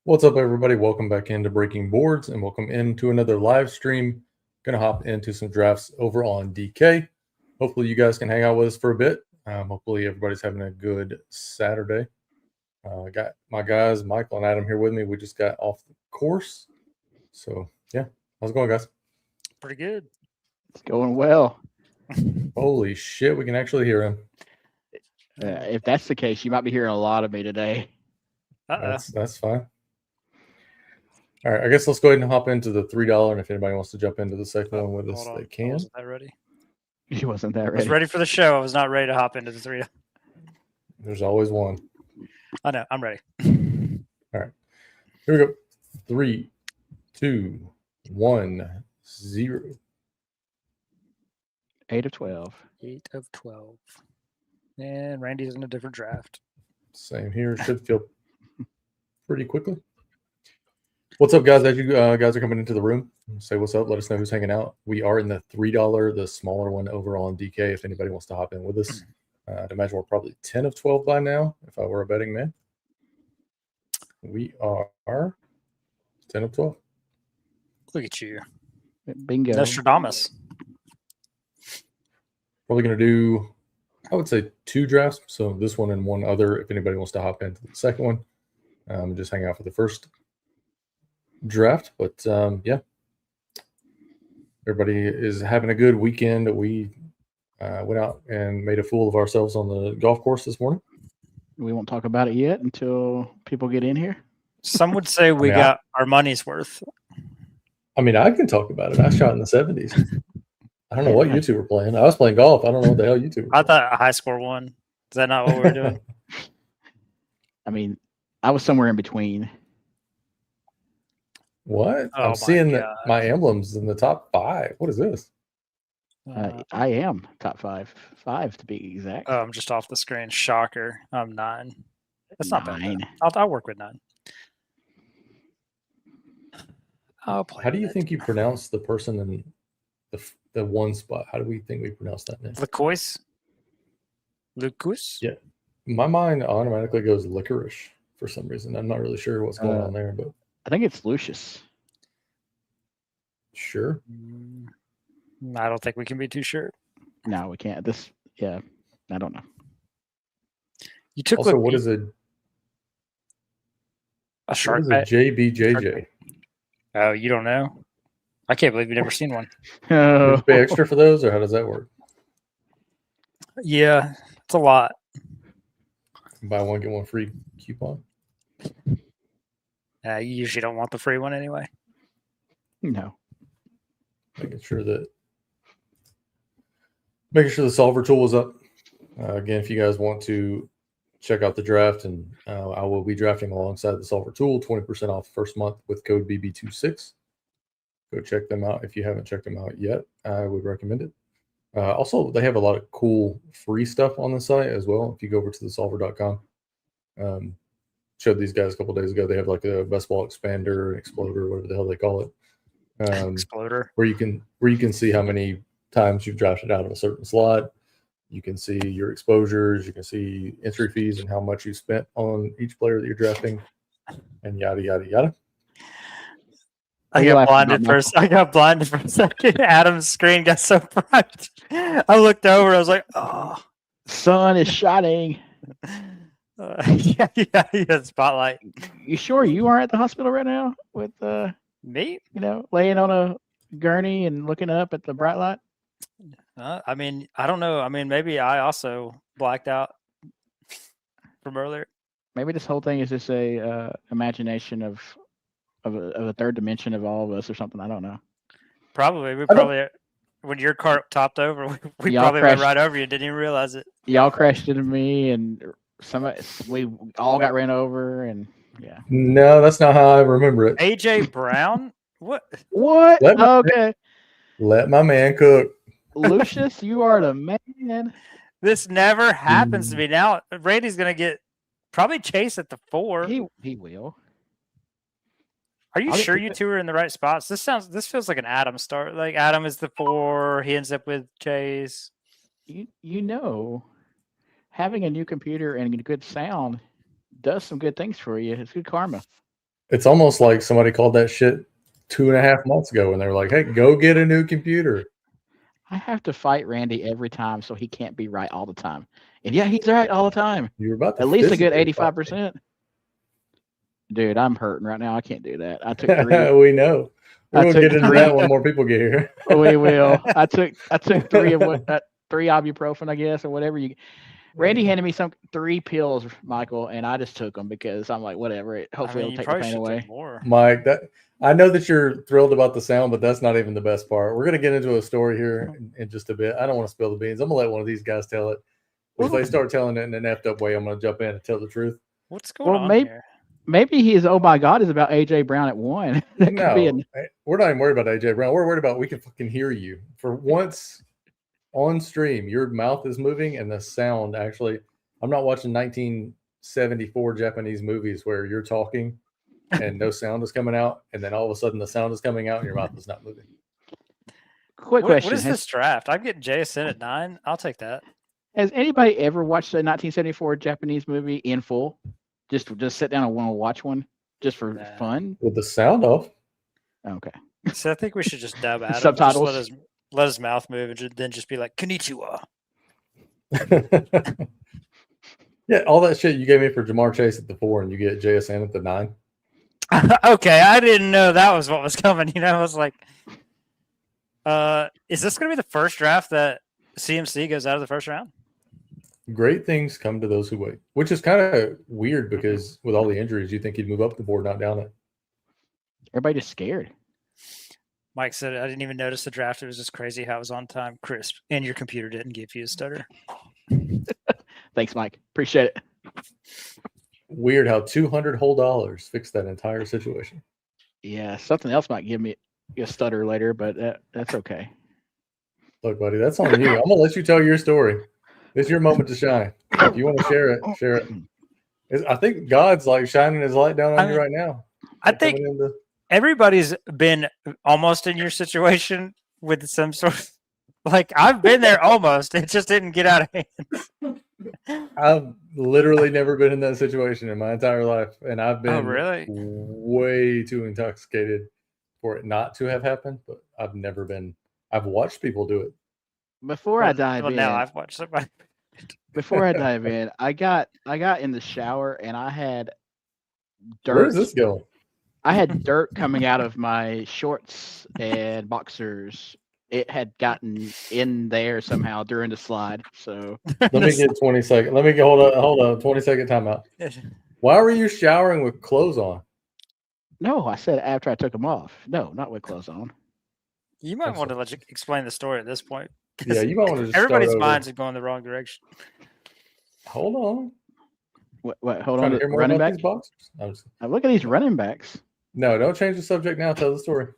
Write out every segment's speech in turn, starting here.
What's up, everybody? Welcome back into Breaking Boards and welcome into another live stream. Gonna hop into some drafts over on DK. Hopefully, you guys can hang out with us for a bit. Hopefully, everybody's having a good Saturday. I got my guys, Michael and Adam, here with me. We just got off the course. So, yeah. How's it going, guys? Pretty good. It's going well. Holy shit, we can actually hear him. If that's the case, you might be hearing a lot of me today. That's fine. All right, I guess let's go ahead and hop into the $3. And if anybody wants to jump into the second one with us, they can. I wasn't that ready. You wasn't that ready. I was ready for the show. I was not ready to hop into the three. There's always one. I know. I'm ready. All right. Here we go. 3, 2, 1, 0. 8 of 12. 8 of 12. And Randy's in a different draft. Same here. Should feel pretty quickly. What's up, guys? As you guys are coming into the room, say what's up. Let us know who's hanging out. We are in the $3, the smaller one over on DK. If anybody wants to hop in with us, I'd imagine we're probably 10 of 12 by now. If I were a betting man, we are 10 of 12. Look at you, Bingo. Nostradamus. Probably going to do, I would say, 2 drafts. So this one and one other. If anybody wants to hop into the second one, just hang out for the first draft. But yeah, everybody is having a good weekend. We went out and made a fool of ourselves on the golf course this morning. We won't talk about it yet until people get in here. Some would say we got our money's worth. I mean, I can talk about it. I shot in the 70s. I don't know what you two were playing. I was playing golf. I don't know what the hell you two were playing. I thought a high score won. Is that not what we were doing? I mean, I was somewhere in between. What? I'm seeing that my emblem's in the top 5. What is this? I am top 5 to be exact. Oh, I'm just off the screen. Shocker. I'm 9. That's not 9. bad. I'll work with 9. How do you think you pronounce the person in the one spot? How do we think we pronounce that name? Licorice? Lucas? Yeah. My mind automatically goes licorice for some reason. I'm not really sure what's going on there, but I think it's Lucius. Sure. I don't think we can be too sure. No, we can't. I don't know. You took also, what is a shark bet? JBJJ? Oh, you don't know? I can't believe you've never seen one. You pay extra for those, or how does that work? Yeah, it's a lot. Buy one, get one free coupon. You usually don't want the free one anyway. No. Making sure the solver tool is up. Again, if you guys want to check out the draft, and I will be drafting alongside the solver tool, 20% off first month with code BB26. Go check them out if you haven't checked them out yet. I would recommend it. Also, they have a lot of cool free stuff on the site as well. If you go over to thesolver.com, showed these guys a couple days ago. They have like a best ball expander, an exploder, whatever the hell they call it. Exploder, where you can see how many times you've drafted out of a certain slot. You can see your exposures. You can see entry fees and how much you spent on each player that you're drafting, and yada yada yada. I got blinded for a second. Adam's screen got so bright. I looked over. I was like, "Oh, sun is shining." Yeah. Spotlight. You sure you aren't at the hospital right now with me? Laying on a gurney and looking up at the bright light? I mean, I don't know. I mean, maybe I also blacked out from earlier. Maybe this whole thing is just a imagination of a third dimension of all of us or something. I don't know. Probably. When your car topped over, we probably went right over you. Didn't even realize it. Y'all crashed into me, and we all got ran over, and yeah. No, that's not how I remember it. AJ Brown? What? Okay. Let my man cook. Lucius, you are the man. This never happens to me. Now Randy's gonna get probably chase at the 4. He will. Are you sure you two are in the right spots? This feels like an Adam start. Like Adam is the 4. He ends up with Chase. Having a new computer and good sound does some good things for you. It's good karma. It's almost like somebody called that shit 2.5 months ago and they were like, hey, go get a new computer. I have to fight Randy every time so he can't be right all the time. And yeah, he's right all the time. You were about to At least a good physically fight 85%. Dude, I'm hurting right now. I can't do that. I took 3. We know. We're I going to took get into 3. that when more people get here. We will. I took 3 of what 3 ibuprofen, I guess, or whatever you. Randy handed me 3 pills, Michael, and I just took them because I'm like, whatever. Hopefully, it'll take the pain away. More. Mike, I know that you're thrilled about the sound, but that's not even the best part. We're going to get into a story here in just a bit. I don't want to spill the beans. I'm going to let one of these guys tell it. If they start telling it in an effed up way, I'm going to jump in and tell the truth. What's going on here? Maybe his oh my god is about AJ Brown at 1. No, we're not even worried about AJ Brown. We're worried about we can fucking hear you. For once on stream, your mouth is moving and the sound actually. I'm not watching 1974 Japanese movies where you're talking and no sound is coming out, and then all of a sudden the sound is coming out and your mouth is not moving. Quick question. What is this draft? I'm getting JSN at 9. I'll take that. Has anybody ever watched a 1974 Japanese movie in full? Just sit down and want to watch one just for fun? With the sound off. Okay. So I think we should just dub Adam. Subtitles. Just let his mouth move and then just be like, Konnichiwa. Yeah, all that shit you gave me for Jamar Chase at the 4 and you get JSN at the 9. Okay, I didn't know that was what was coming. I was like, is this going to be the first draft that CMC goes out of the first round? Great things come to those who wait, which is kind of weird because with all the injuries, you think he'd move up the board, not down it. Everybody just scared. Mike said, I didn't even notice the draft. It was just crazy how it was on time, crisp, and your computer didn't give you a stutter. Thanks, Mike. Appreciate it. Weird how $200 whole fixed that entire situation. Yeah, something else might give me a stutter later, but that's okay. Look, buddy, that's on you. I'm going to let you tell your story. It's your moment to shine. If you want to share it, share it. I think God's like shining his light down on you right now. I think everybody's been almost in your situation with some sort of, like, I've been there almost. It just didn't get out of hand. I've literally never been in that situation in my entire life. And I've been really way too intoxicated for it not to have happened. But I've never been. I've watched people do it. Before I dive in, now I've watched somebody. Before I dive in, I got in the shower and I had dirt. Where's this going? I had dirt coming out of my shorts and boxers. It had gotten in there somehow during the slide. So let me get 20 seconds. Let me get hold on 20-second timeout. Why were you showering with clothes on? No, I said after I took them off. No, not with clothes on. You might want to explain the story at this point. Yeah, you might want to just everybody's minds are going the wrong direction. Hold on. What? Hold on. Running back. Look at these running backs. No, don't change the subject now. Tell the story.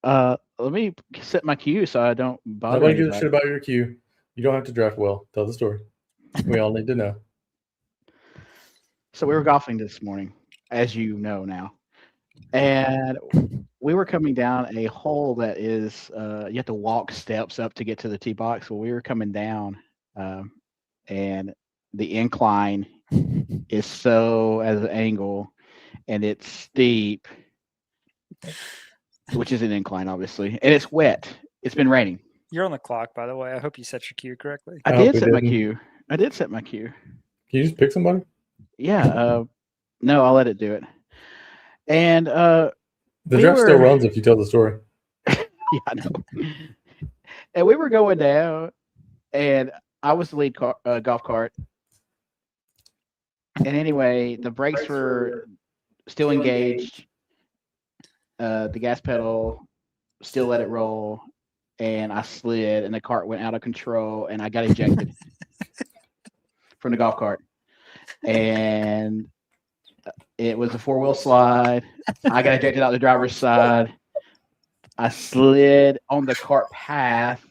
Let me set my cue so I don't bother. Nobody gives a shit about your cue. You don't have to draft well. Tell the story. We all need to know. So we were golfing this morning, as you know now, and we were coming down a hole that is you have to walk steps up to get to the tee box. Well, we were coming down, and the incline is so at an angle, and it's steep, which is an incline, obviously, and it's wet. It's been raining. You're on the clock, by the way. I hope you set your cue correctly. I did set my cue. Can you just pick somebody? Yeah. No, I'll let it do it. And the draft still runs if you tell the story. Yeah, I know. And we were going down, and I was the lead golf cart. And anyway, the brakes were still engaged. The gas pedal still let it roll, and I slid, and the cart went out of control, and I got ejected from the golf cart. And it was a 4-wheel slide. I got ejected out the driver's side. I slid on the cart path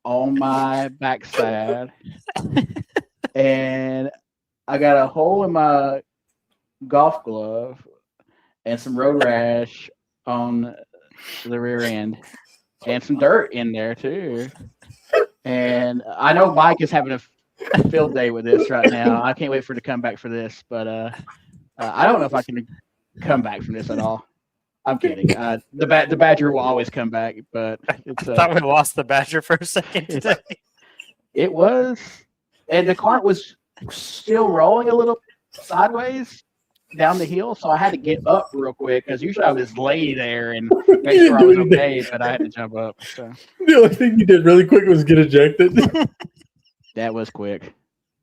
on my backside, and I got a hole in my golf glove and some road rash on the rear end and some dirt in there too. And I know Mike is having a field day with this right now. I can't wait for it to come back for this, but I don't know if I can come back from this at all. I'm kidding. The Badger will always come back, but it's I thought we lost the Badger for a second today. it was, and the cart was still rolling a little sideways down the hill, so I had to get up real quick because usually I was lay there and make sure I was okay, but I had to jump up. So The only thing you did really quick was get ejected. that was quick.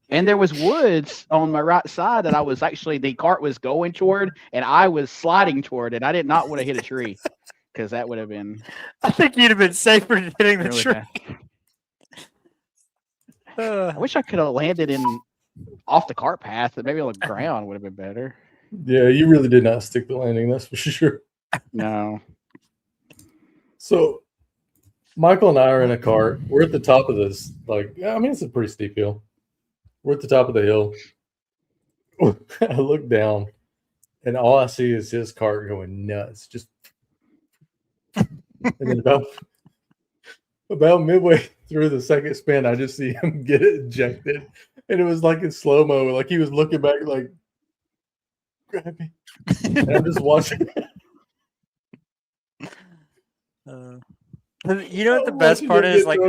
And there was woods on my right side that I was actually, the cart was going toward, and I was sliding toward it. I did not want to hit a tree because that would have been. I think you'd have been safer hitting the really tree. bad. I wish I could have landed off the cart path, but maybe on the ground would have been better. Yeah, you really did not stick the landing, that's for sure. No. So Michael and I are in a cart. We're at the top of this, it's a pretty steep hill. We're at the top of the hill. I look down, and all I see is his cart going nuts. Just and then about midway through the second spin, I just see him get ejected, and it was like in slow mo, like he was looking back, like grab me. And I'm just watching. You know what the best part is? Like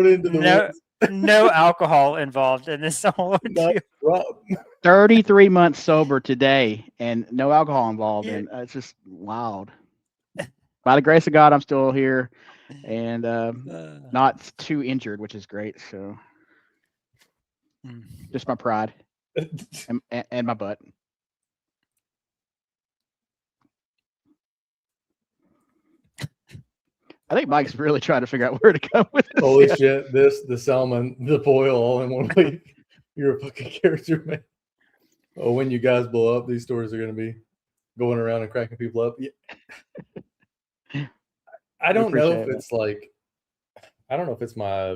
no alcohol involved in this whole ordeal. 33 months sober today and no alcohol involved. And it's just wild. By the grace of God, I'm still here and not too injured, which is great. So just my pride and my butt. I think Mike's really trying to figure out where to go with this. Holy shit, the salmon, the boil all in one week. You're a fucking character, man. Oh, when you guys blow up, these stories are going to be going around and cracking people up. Yeah. I don't know if it's I don't know if it's my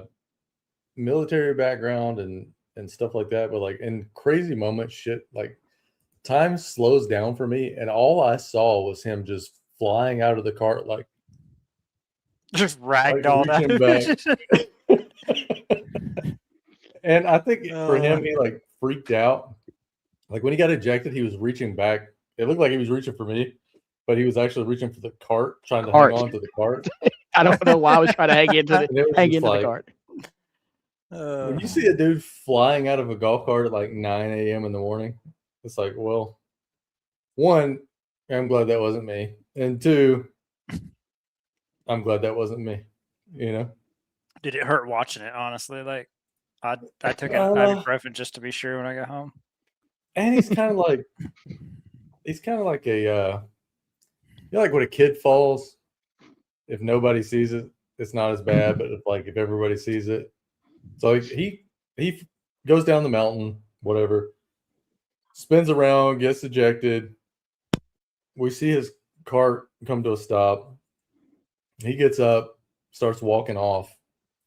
military background and stuff like that, but like in crazy moments, shit, like time slows down for me. And all I saw was him just flying out of the cart, like, just ragdolled out. And I think for him, he like freaked out. Like when he got ejected, he was reaching back. It looked like he was reaching for me, but he was actually reaching for the cart, trying to hang on to the cart. I don't know why I was trying to hang into the cart. When you see a dude flying out of a golf cart at like 9 a.m. in the morning, it's like, well, one, I'm glad that wasn't me. And two, I'm glad that wasn't me, you know? Did it hurt watching it, honestly? Like, I took an ibuprofen just to be sure when I got home. And he's kind of like a, like when a kid falls, if nobody sees it, it's not as bad. But if everybody sees it, so he goes down the mountain, whatever, spins around, gets ejected. We see his cart come to a stop. He gets up, starts walking off.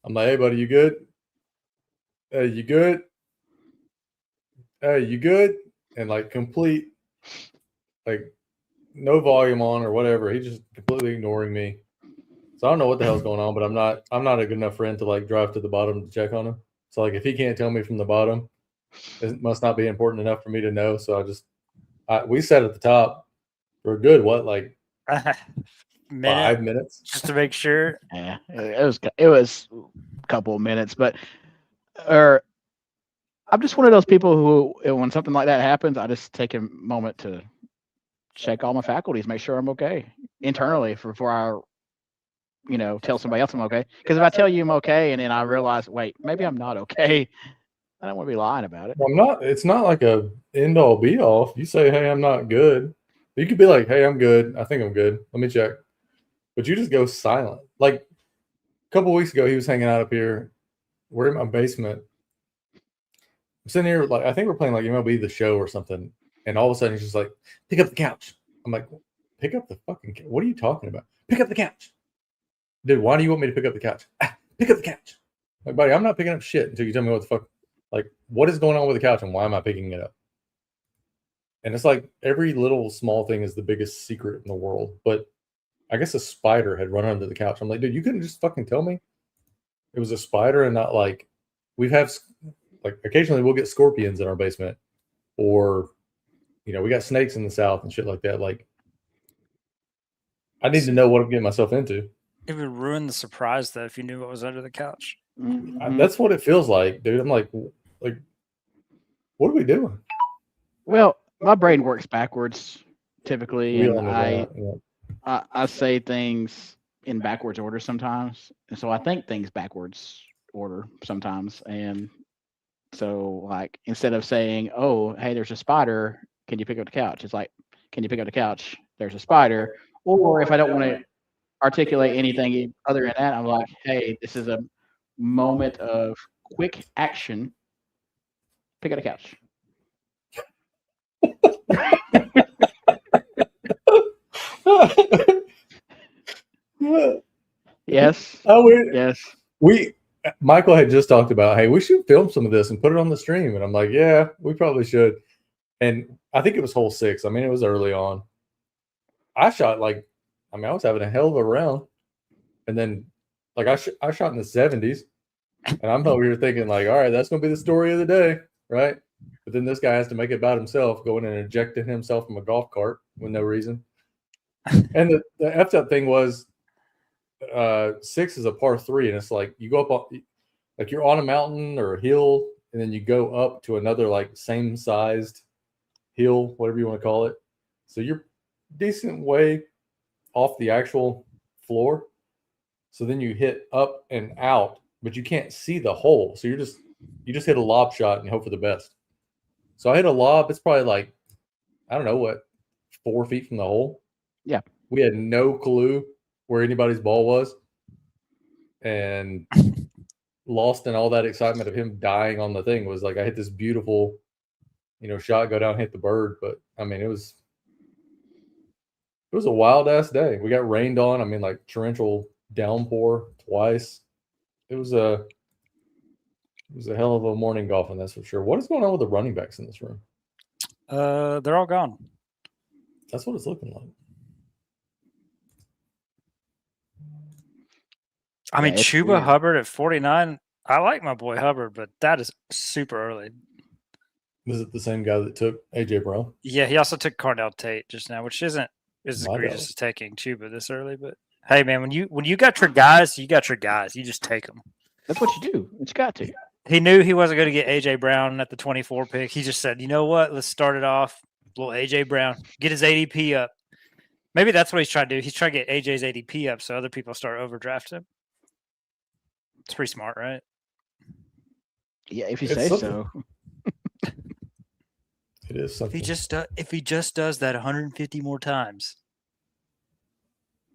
I'm like, hey, buddy, you good? Hey, you good? Hey, you good? And like complete, like no volume on or whatever. He's just completely ignoring me. So I don't know what the hell's going on, but I'm not a good enough friend to like drive to the bottom to check on him. So like if he can't tell me from the bottom, it must not be important enough for me to know. So we sat at the top for a good 5 minutes just to make sure. Yeah, it was a couple of minutes, but I'm just one of those people who, when something like that happens, I just take a moment to check all my faculties, make sure I'm okay internally before I, tell somebody else I'm okay. Because if I tell you I'm okay and then I realize, wait, maybe I'm not okay, I don't want to be lying about it. Well, it's not like a end all be all. If you say, hey, I'm not good, you could be like, hey, I'm good. I think I'm good. Let me check. But you just go silent. Like a couple of weeks ago, he was hanging out up here. We're in my basement. I'm sitting here, like, I think we're playing like MLB The Show or something. And all of a sudden, he's just like, pick up the couch. I'm like, pick up the fucking couch? What are you talking about? Pick up the couch. Dude, why do you want me to pick up the couch? Pick up the couch. Like, buddy, I'm not picking up shit until you tell me what the fuck, like, what is going on with the couch and why am I picking it up? And it's like every little small thing is the biggest secret in the world. But I guess a spider had run under the couch. I'm like, dude, you couldn't just fucking tell me it was a spider and not like occasionally we'll get scorpions in our basement or, we got snakes in the South and shit like that. Like I need to know what I'm getting myself into. It would ruin the surprise though if you knew what was under the couch. Mhm. That's what it feels like, dude. I'm like, what are we doing? Well, my brain works backwards typically, We and all know that, yeah. I say things in backwards order sometimes, and so I think things backwards order sometimes. And so, like, instead of saying, "Oh, hey, there's a spider. Can you pick up the couch?" It's like, "Can you pick up the couch? There's a spider." Or if I don't want to articulate anything other than that, I'm like, "Hey, this is a moment of quick action. Pick up the couch." Yes. Yes. Michael had just talked about, hey, we should film some of this and put it on the stream. And I'm like, yeah, we probably should. And I think it was hole 6. I mean, it was early on. I shot I was having a hell of a round. And then I shot in the 70s. And I'm over here thinking like, all right, that's going to be the story of the day, right? But then this guy has to make it about himself, going and ejecting himself from a golf cart with no reason. And the effed up thing was 6 is a par 3, and it's like you go up like you're on a mountain or a hill, and then you go up to another like same sized hill, whatever you want to call it. So you're decent way off the actual floor. So then you hit up and out, but you can't see the hole. So you just hit a lob shot and hope for the best. So I hit a lob. It's probably like, I don't know what, 4 feet from the hole. Yeah. We had no clue where anybody's ball was, and lost in all that excitement of him dying on the thing was like, I hit this beautiful, shot, go down, hit the bird. But I mean, it was a wild ass day. We got rained on. I mean, like torrential downpour twice. It was a hell of a morning golfing, that's for sure. What is going on with the running backs in this room? They're all gone. That's what it's looking like. I mean, Chuba weird. Hubbard at 49. I like my boy Hubbard, but that is super early. Is it the same guy that took AJ Brown? Yeah, he also took Cardell Tate just now, which isn't as egregious as taking Chuba this early. But hey, man, when you got your guys, you got your guys. You just take them. That's what you do. It's got to. He knew he wasn't going to get AJ Brown at the 24 pick. He just said, you know what? Let's start it off. Little AJ Brown, get his ADP up. Maybe that's what he's trying to do. He's trying to get AJ's ADP up so other people start overdrafting him. It's pretty smart, right? Yeah, if you say so. It is something. If he just does that 150 more times,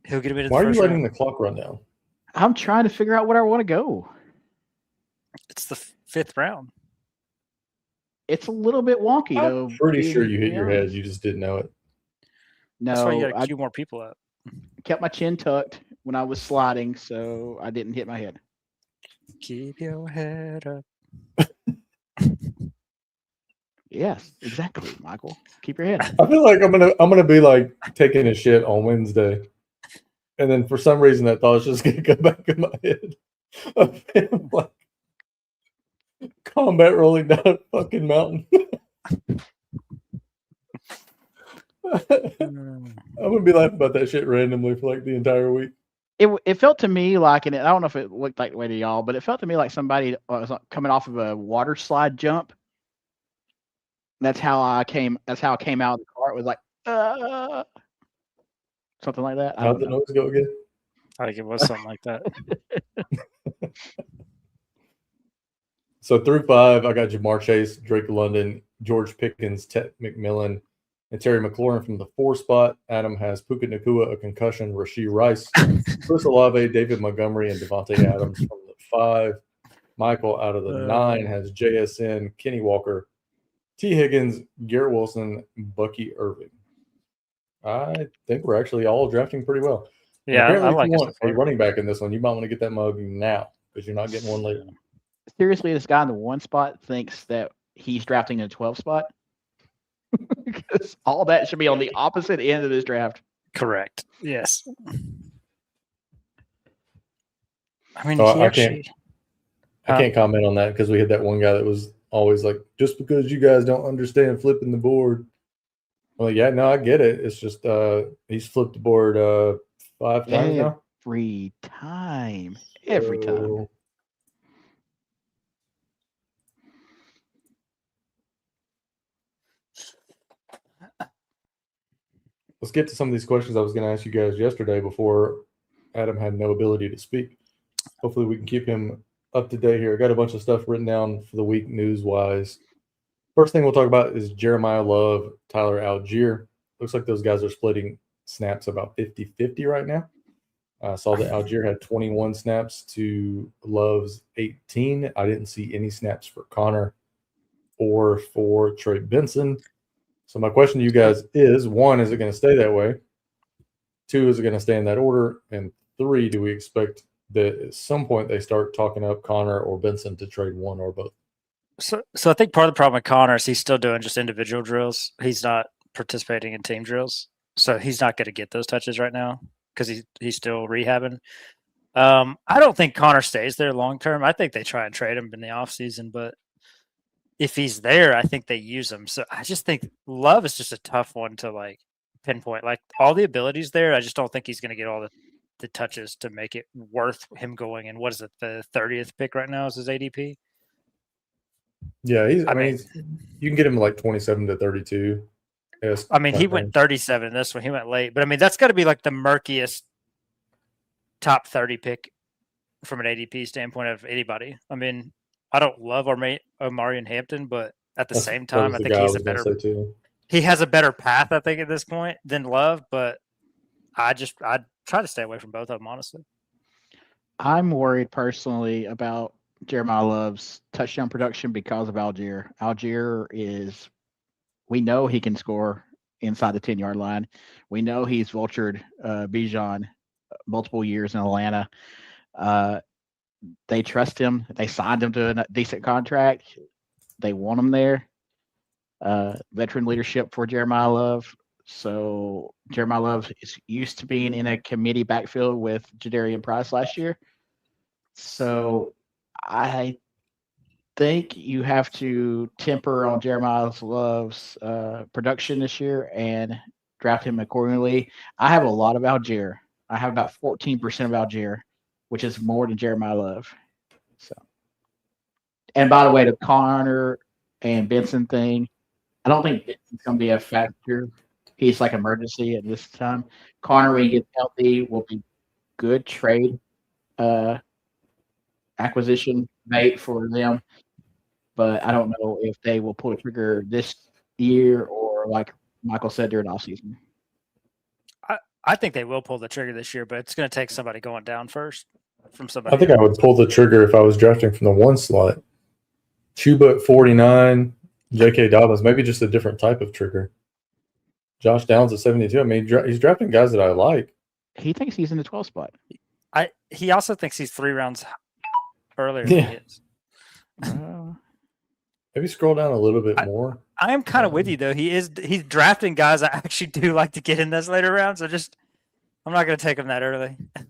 he'll get him into the Why first are you letting round. the clock run down? I'm trying to figure out where I want to go. It's the 5th round. It's a little bit wonky, though. I'm pretty sure you hit your head. You just didn't know it. No, that's why you got to queue more people up. Kept my chin tucked when I was sliding, so I didn't hit my head. Keep your head up. Yes, exactly, Michael. Keep your head up. I feel like I'm gonna be like taking a shit on Wednesday, and then for some reason that thought's just gonna go back in my head. I'm like combat rolling down a fucking mountain. I'm gonna be laughing about that shit randomly for like the entire week. It felt to me like, and I don't know if it looked like the way to y'all, but it felt to me like somebody was coming off of a water slide jump. That's how I came out of the car. It was like something like that. How'd the noise go again? I think it was something like that. So through 5, I got Jamar Chase, Drake London, George Pickens, Ted McMillan, and Terry McLaurin from the 4 spot. Adam has Puka Nacua, a concussion, Rashee Rice, Chris Olave, David Montgomery, and Devontae Adams from the 5. Michael out of the 9 has JSN, Kenny Walker, T. Higgins, Garrett Wilson, Bucky Irving. I think we're actually all drafting pretty well. Yeah, I like if you want a running back in this one, you might want to get that mug now because you're not getting one later. Seriously, this guy in the 1 spot thinks that he's drafting in a 12 spot? Because all that should be on the opposite end of this draft. Correct. Yes. I mean, I can't comment on that because we had that one guy that was always like, just because you guys don't understand flipping the board. I'm like, yeah, no, I get it. It's just he's flipped the board 5 times now? Every time. Every time. So, let's get to some of these questions I was going to ask you guys yesterday before Adam had no ability to speak. Hopefully, we can keep him up to date here. I got a bunch of stuff written down for the week news wise. First thing we'll talk about is Jeremiah Love, Tyler Algier. Looks like those guys are splitting snaps about 50-50 right now. I saw that Algier had 21 snaps to Love's 18. I didn't see any snaps for Connor or for Trey Benson. So my question to you guys is, 1, is it going to stay that way? 2, is it going to stay in that order? And 3, do we expect that at some point they start talking up Connor or Benson to trade one or both? So I think part of the problem with Connor is he's still doing just individual drills. He's not participating in team drills. So he's not going to get those touches right now because he's still rehabbing. I don't think Connor stays there long term. I think they try and trade him in the offseason, but if he's there, I think they use him. So I just think Love is just a tough one to like pinpoint. Like all the abilities there, I just don't think he's going to get all the touches to make it worth him going. And what is it? The 30th pick right now is his ADP. Yeah, I mean, you can get him like 27 to 32. Yes, I mean, he went 37 this one. He went late, but I mean, that's got to be like the murkiest top 30 pick from an ADP standpoint of anybody. I mean, I don't love Omarion Hampton, but at the same time, I think he's a better. He has a better path, I think, at this point than Love. But I'd try to stay away from both of them, honestly. I'm worried personally about Jeremiah Love's touchdown production because of Algier. Algier is, we know he can score inside the 10-yard line. We know he's vultured Bijan multiple years in Atlanta. They trust him. They signed him to a decent contract. They want him there. Veteran leadership for Jeremiah Love. So Jeremiah Love is used to being in a committee backfield with Jadarian Price last year. So I think you have to temper on Jeremiah Love's production this year and draft him accordingly. I have a lot of Algier. I have about 14% of Algier, which is more than Jeremiah Love. So, and by the way, the Connor and Benson thing, I don't think it's going to be a factor. He's like emergency at this time. Connor, when he gets healthy, will be good trade acquisition bait for them. But I don't know if they will pull a trigger this year or, like Michael said, during offseason. I think they will pull the trigger this year, but it's going to take somebody going down first from somebody. I think I would pull the trigger if I was drafting from the 1 slot. Chuba at 49, J.K. Dobbins, maybe just a different type of trigger. Josh Downs at 72. I mean, he's drafting guys that I like. He thinks he's in the 12th spot. He also thinks he's 3 rounds earlier Yeah. than he is. Maybe scroll down a little bit more. I am kind of with you though. He's drafting guys I actually do like to get in those later rounds. So I'm not going to take him that early. It's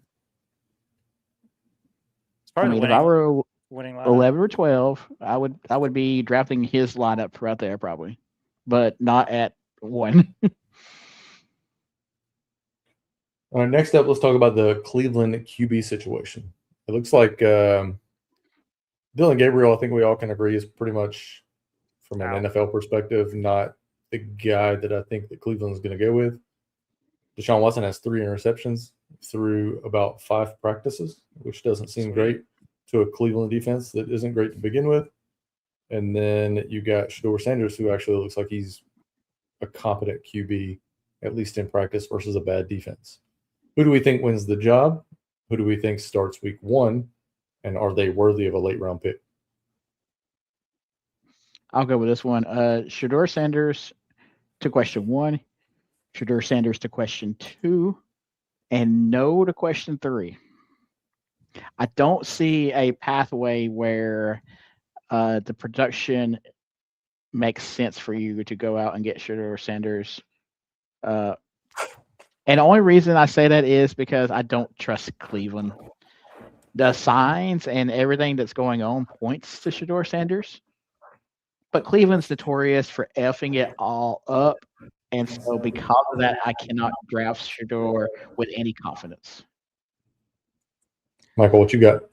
probably if I were winning 11 or 12, I would be drafting his lineup right there probably, but not at 1. All right, next up, let's talk about the Cleveland QB situation. It looks like Dylan Gabriel, I think we all can agree, is pretty much, from an NFL perspective, not the guy that I think that Cleveland's going to go with. Deshaun Watson has 3 interceptions through about 5 practices, which doesn't seem great to a Cleveland defense that isn't great to begin with. And then you got Shedeur Sanders, who actually looks like he's a competent QB, at least in practice, versus a bad defense. Who do we think wins the job? Who do we think starts week 1? And are they worthy of a late-round pick? I'll go with this one. Shedeur Sanders to question 1, Shedeur Sanders to question 2, and no to question 3. I don't see a pathway where the production makes sense for you to go out and get Shedeur Sanders. And the only reason I say that is because I don't trust Cleveland. The signs and everything that's going on points to Shedeur Sanders. But Cleveland's notorious for effing it all up And so because of that, I cannot draft Shador with any confidence. Michael, what you got?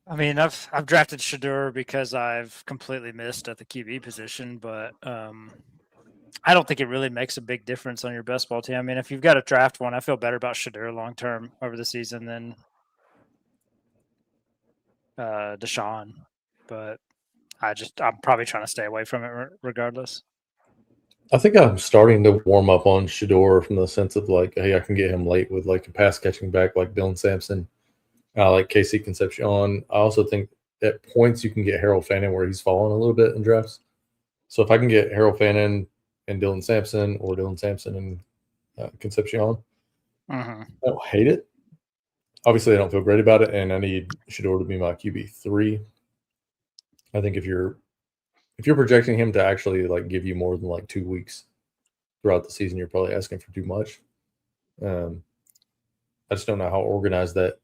I mean, I've drafted Shador because I've completely missed at the QB position, but I don't think it really makes a big difference on your best ball team. I mean, if you've got to draft one, I feel better about Shador long term over the season than Deshaun, but I'm probably trying to stay away from it regardless. I think I'm starting to warm up on Shador from the sense of like, hey, I can get him late with like a pass catching back like Dylan Sampson, like Casey Concepcion. I also think at points you can get Harold Fannin where he's fallen a little bit in drafts. So if I can get Harold Fannin and Dylan Sampson or Dylan Sampson and Concepcion, I don't hate it. Obviously, I don't feel great about it, and I need Shador to be my QB3. I think if you're projecting him to actually like give you more than like 2 weeks throughout the season, you're probably asking for too much. I just don't know how organized that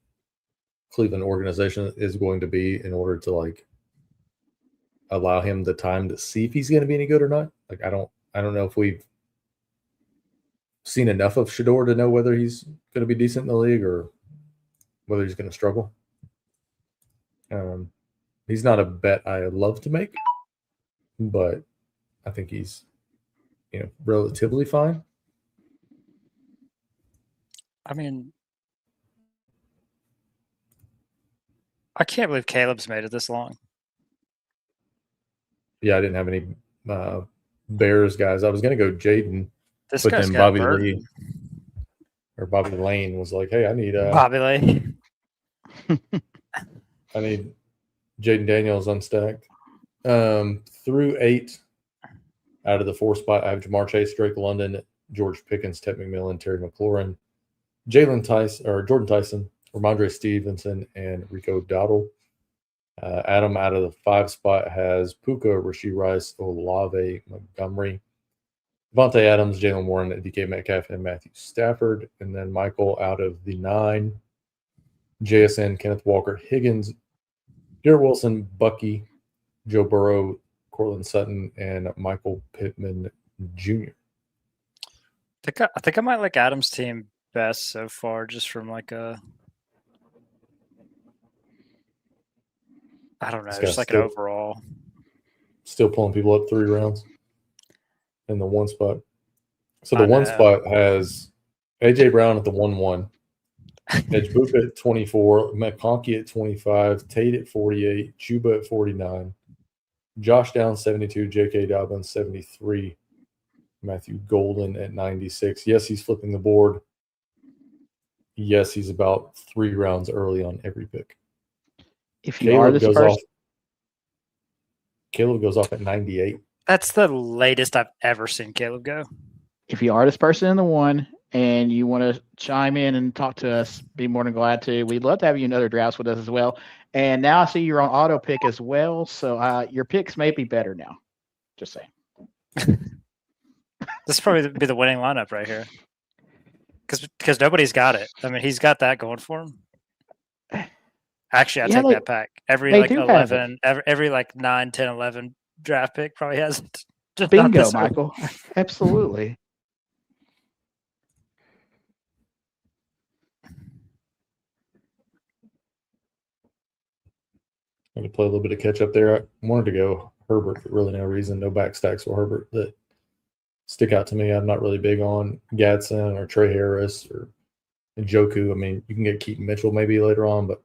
Cleveland organization is going to be in order to like allow him the time to see if he's going to be any good or not. Like I don't know if we've seen enough of Shador to know whether he's going to be decent in the league or whether he's going to struggle. He's not a bet I love to make, but I think he's, relatively fine. I mean, I can't believe Caleb's made it this long. Yeah, I didn't have any Bears guys. I was going to go Jaden, but then Bobby Lane was like, "Hey, I need Bobby Lane. I need Jaden Daniels unstacked." Through 8 out of the 4 spot, I have Jamar Chase, Drake London, George Pickens, Ted McMillan, Terry McLaurin, Jordan Tyson, Ramondre Stevenson, and Rico Dowdle. Adam out of the 5 spot has Puka, Rashee Rice, Olave, Montgomery, Devontae Adams, Jalen Warren, DK Metcalf, and Matthew Stafford. And then Michael out of the 9, JSN, Kenneth Walker, Higgins, Garrett Wilson, Bucky, Joe Burrow, Cortland Sutton, and Michael Pittman Jr. I think I might like Adam's team best so far, just from like I don't know, just like an overall. Still pulling people up 3 rounds in the 1 spot. So the 1 spot has AJ Brown at the 1-1, Edgebuka at 24, McConkey at 25, Tate at 48, Chuba at 49, Josh Downs 72, J.K. Dobbins 73, Matthew Golden at 96. Yes, he's flipping the board. Yes, he's about 3 rounds early on every pick. If you are this person, Caleb goes off at 98. That's the latest I've ever seen Caleb go. If you are this person in the 1 and you want to chime in and talk to us, be more than glad to. We'd love to have you in other drafts with us as well. And now I see you're on auto pick as well, so your picks may be better now. Just saying. This probably be the winning lineup right here, because nobody's got it. I mean, he's got that going for him. Actually, I take that back. Every like 11, every like 9, 10, 11 draft pick probably has it. Just bingo, Michael. Absolutely. I'm going to play a little bit of catch up there. I wanted to go Herbert, but really no reason, no backstacks for Herbert that stick out to me. I'm not really big on Gadsden or Trey Harris or Njoku. I mean, you can get Keaton Mitchell maybe later on, but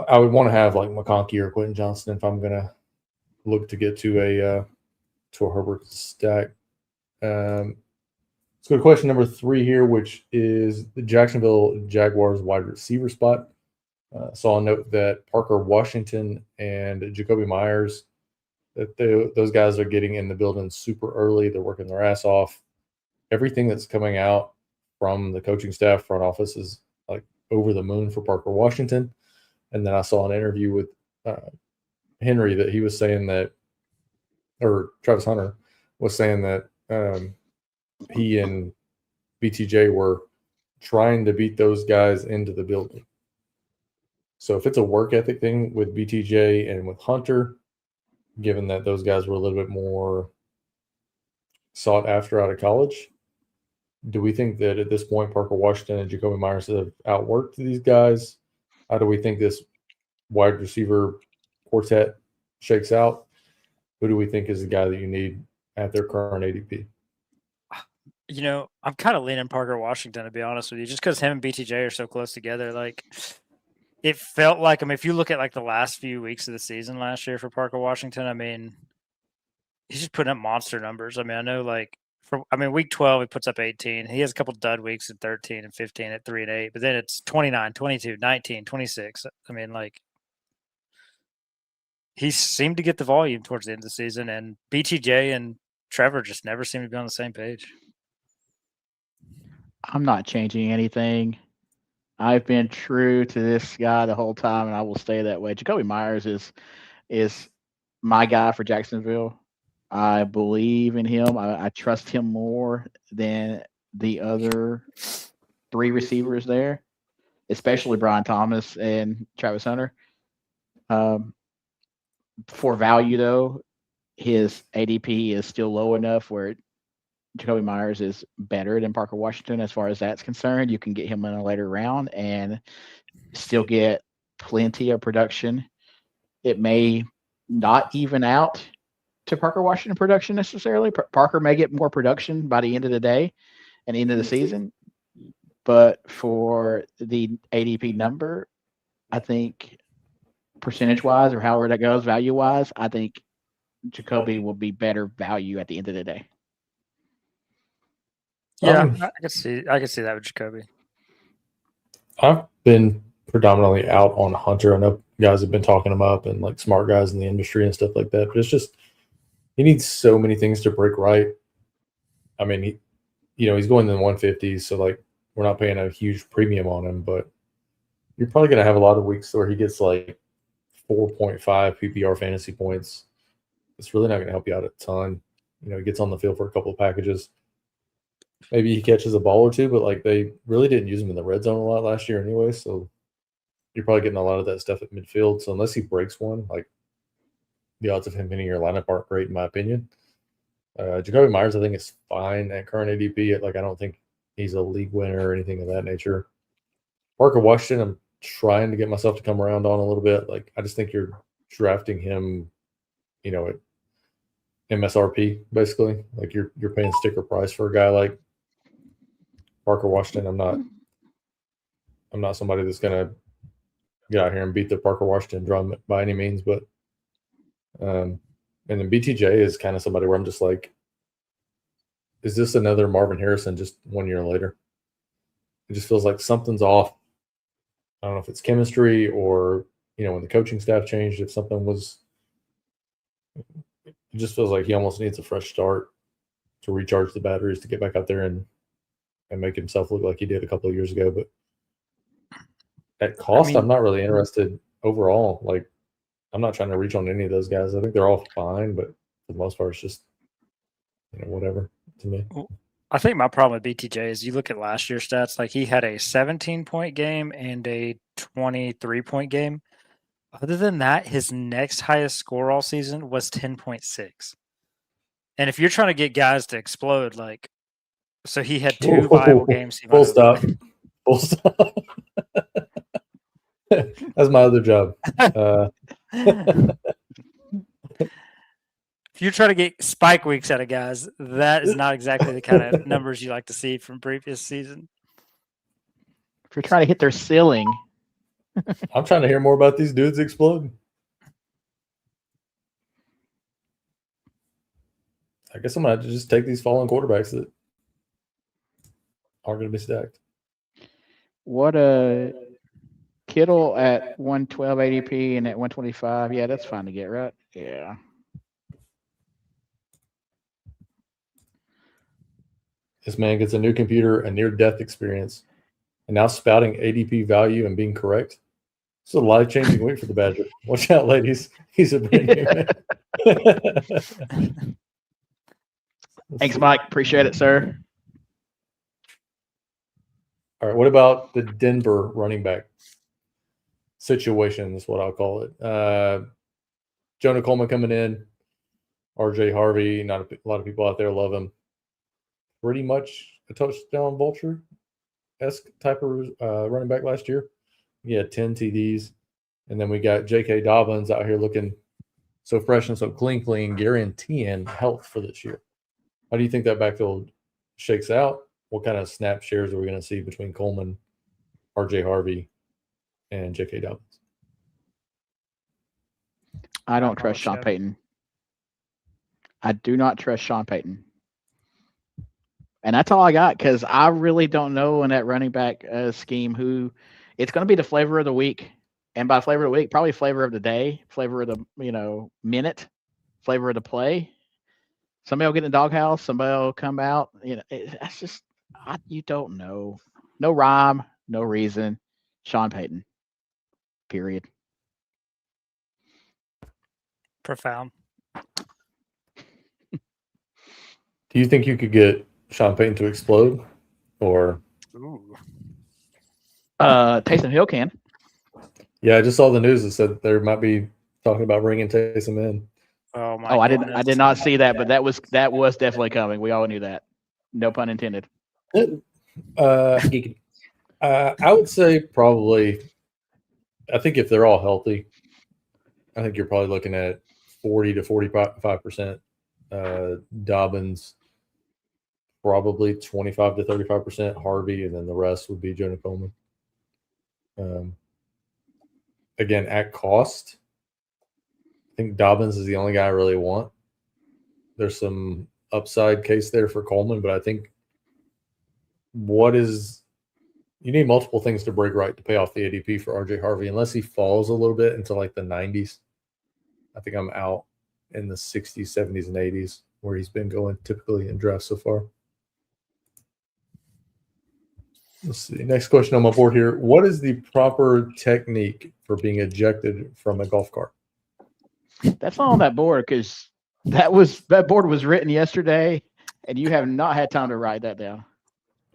I would want to have like McConkey or Quentin Johnston if I'm going to look to get to a Herbert stack. Let's go to question number 3 here, which is the Jacksonville Jaguars wide receiver spot. Saw a note that Parker Washington and Jacoby Myers, that those guys are getting in the building super early. They're working their ass off. Everything that's coming out from the coaching staff, front office is like over the moon for Parker Washington. And then I saw an interview with Henry that he was saying that, or Travis Hunter was saying that he and BTJ were trying to beat those guys into the building. So if it's a work ethic thing with BTJ and with Hunter, given that those guys were a little bit more sought after out of college. Do we think that at this point Parker Washington and Jacoby Myers have outworked these guys? How do we think this wide receiver quartet shakes out? Who do we think is the guy that you need at their current ADP? I'm kind of leaning Parker Washington, to be honest with you, just because him and BTJ are so close together. Like, it felt like, if you look at like the last few weeks of the season last year for Parker Washington, he's just putting up monster numbers. I know week 12, he puts up 18. He has a couple dud weeks at 13 and 15 at 3 and 8, but then it's 29, 22, 19, 26. He seemed to get the volume towards the end of the season, and BTJ and Trevor just never seem to be on the same page. I'm not changing anything. I've been true to this guy the whole time, and I will stay that way. Jacoby Myers is my guy for Jacksonville. I believe in him. I trust him more than the other three receivers there, especially Brian Thomas and Travis Hunter. For value, though, his ADP is still low enough where Jacoby Myers is better than Parker Washington as far as that's concerned. You can get him in a later round and still get plenty of production. It may not even out to Parker Washington production necessarily. Parker may get more production by the end of the day and end of the season. But for the ADP number, I think percentage-wise or however that goes, value-wise, I think Jacoby will be better value at the end of the day. Yeah, I can see that with Jacoby. I've been predominantly out on Hunter. I know guys have been talking him up and like smart guys in the industry and stuff like that, but it's just he needs so many things to break right. He's going in the 150s, so like we're not paying a huge premium on him, but you're probably going to have a lot of weeks where he gets like 4.5 PPR fantasy points. It's really not going to help you out a ton. He gets on the field for a couple of packages. Maybe he catches a ball or two, but like they really didn't use him in the red zone a lot last year anyway. So you're probably getting a lot of that stuff at midfield. So unless he breaks one, like the odds of him hitting your lineup aren't great in my opinion. Jacoby Myers, I think, is fine at current ADP. I don't think he's a league winner or anything of that nature. Parker Washington, I'm trying to get myself to come around on a little bit. Like I just think you're drafting him, at MSRP basically. Like you're paying sticker price for a guy like Parker Washington. I'm not somebody that's gonna get out here and beat the Parker Washington drum by any means, but and then BTJ is kind of somebody where I'm just like, is this another Marvin Harrison just 1 year later? It just feels like something's off. I don't know if it's chemistry or when the coaching staff changed, if something was. It just feels like he almost needs a fresh start to recharge the batteries to get back out there and make himself look like he did a couple of years ago. But at cost, I'm not really interested overall. Like, I'm not trying to reach on any of those guys. I think they're all fine, but for the most part, it's just, whatever to me. I think my problem with BTJ is you look at last year's stats, like he had a 17-point game and a 23-point game. Other than that, his next highest score all season was 10.6. And if you're trying to get guys to explode, so he had two viable games. Full stop. Full stop. That's my other job. If you're trying to get spike weeks out of guys, that is not exactly the kind of numbers you like to see from previous season. If you're trying to hit their ceiling. I'm trying to hear more about these dudes exploding. I guess I'm going to have to just take these fallen quarterbacks that aren't going to be stacked. What Kittle at 112 ADP and at 125. Yeah, that's fine to get, right? Yeah. This man gets a new computer, a near-death experience, and now spouting ADP value and being correct. It's a life-changing week for the Badger. Watch out, ladies. He's a brand new man. Thanks, Mike. Appreciate it, sir. All right, what about the Denver running back situation is what I'll call it. Jonah Coleman coming in, RJ Harvey, not a lot of people out there love him. pretty much a touchdown vulture-esque type of running back last year. He had 10 TDs. And then we got J.K. Dobbins out here looking so fresh and so clean, guaranteeing health for this year. How do you think that backfield shakes out? What kind of snap shares are we going to see between Coleman, R.J. Harvey, and J.K. Dobbins? I don't trust Sean Payton. I do not trust Sean Payton. And that's all I got, because I really don't know in that running back scheme who it's going to be the flavor of the week. And by flavor of the week, probably flavor of the day, flavor of the minute, flavor of the play. Somebody will get in the doghouse. Somebody will come out. That's just you don't know. No rhyme, no reason. Sean Payton. Period. Profound. Do you think you could get Sean Payton to explode, or? Ooh. Taysom Hill can. Yeah, I just saw the news that said there might be talking about bringing Taysom in. Oh my! I did not see that, but that was definitely coming. We all knew that. No pun intended. I would say probably. I think if they're all healthy, I think you're probably looking at 40 to 45%. Dobbins, probably 25 to 35%. Harvey, and then the rest would be Jonah Coleman. Again, at cost, I think Dobbins is the only guy I really want. There's some upside case there for Coleman, but I think you need multiple things to break right to pay off the ADP for RJ Harvey. Unless he falls a little bit into like the 90s, I think I'm out in the 60s, 70s, and 80s where he's been going typically in drafts so far. Let's see. Next question on my board here. What is the proper technique for being ejected from a golf cart? That's not on that board, because that board was written yesterday, and you have not had time to write that down.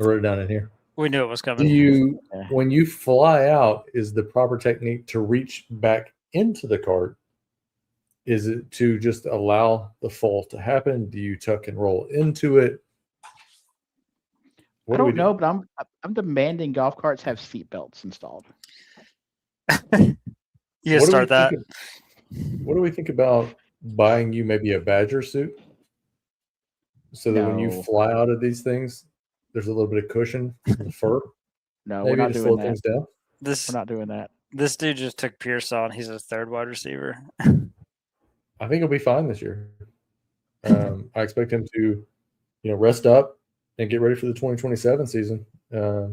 I wrote it down in here. We knew it was coming. When you fly out, is the proper technique to reach back into the cart? Is it to just allow the fall to happen? Do you tuck and roll into it? I don't know, but I'm demanding golf carts have seat belts installed. You start that. What do we think about buying you maybe a Badger suit, so that when you fly out of these things, there's a little bit of cushion from the fur? No, maybe we're not doing that. Things down? We're not doing that. This dude just took Pearsall, and he's a third wide receiver. I think he'll be fine this year. I expect him to, rest up and get ready for the 2027 season. So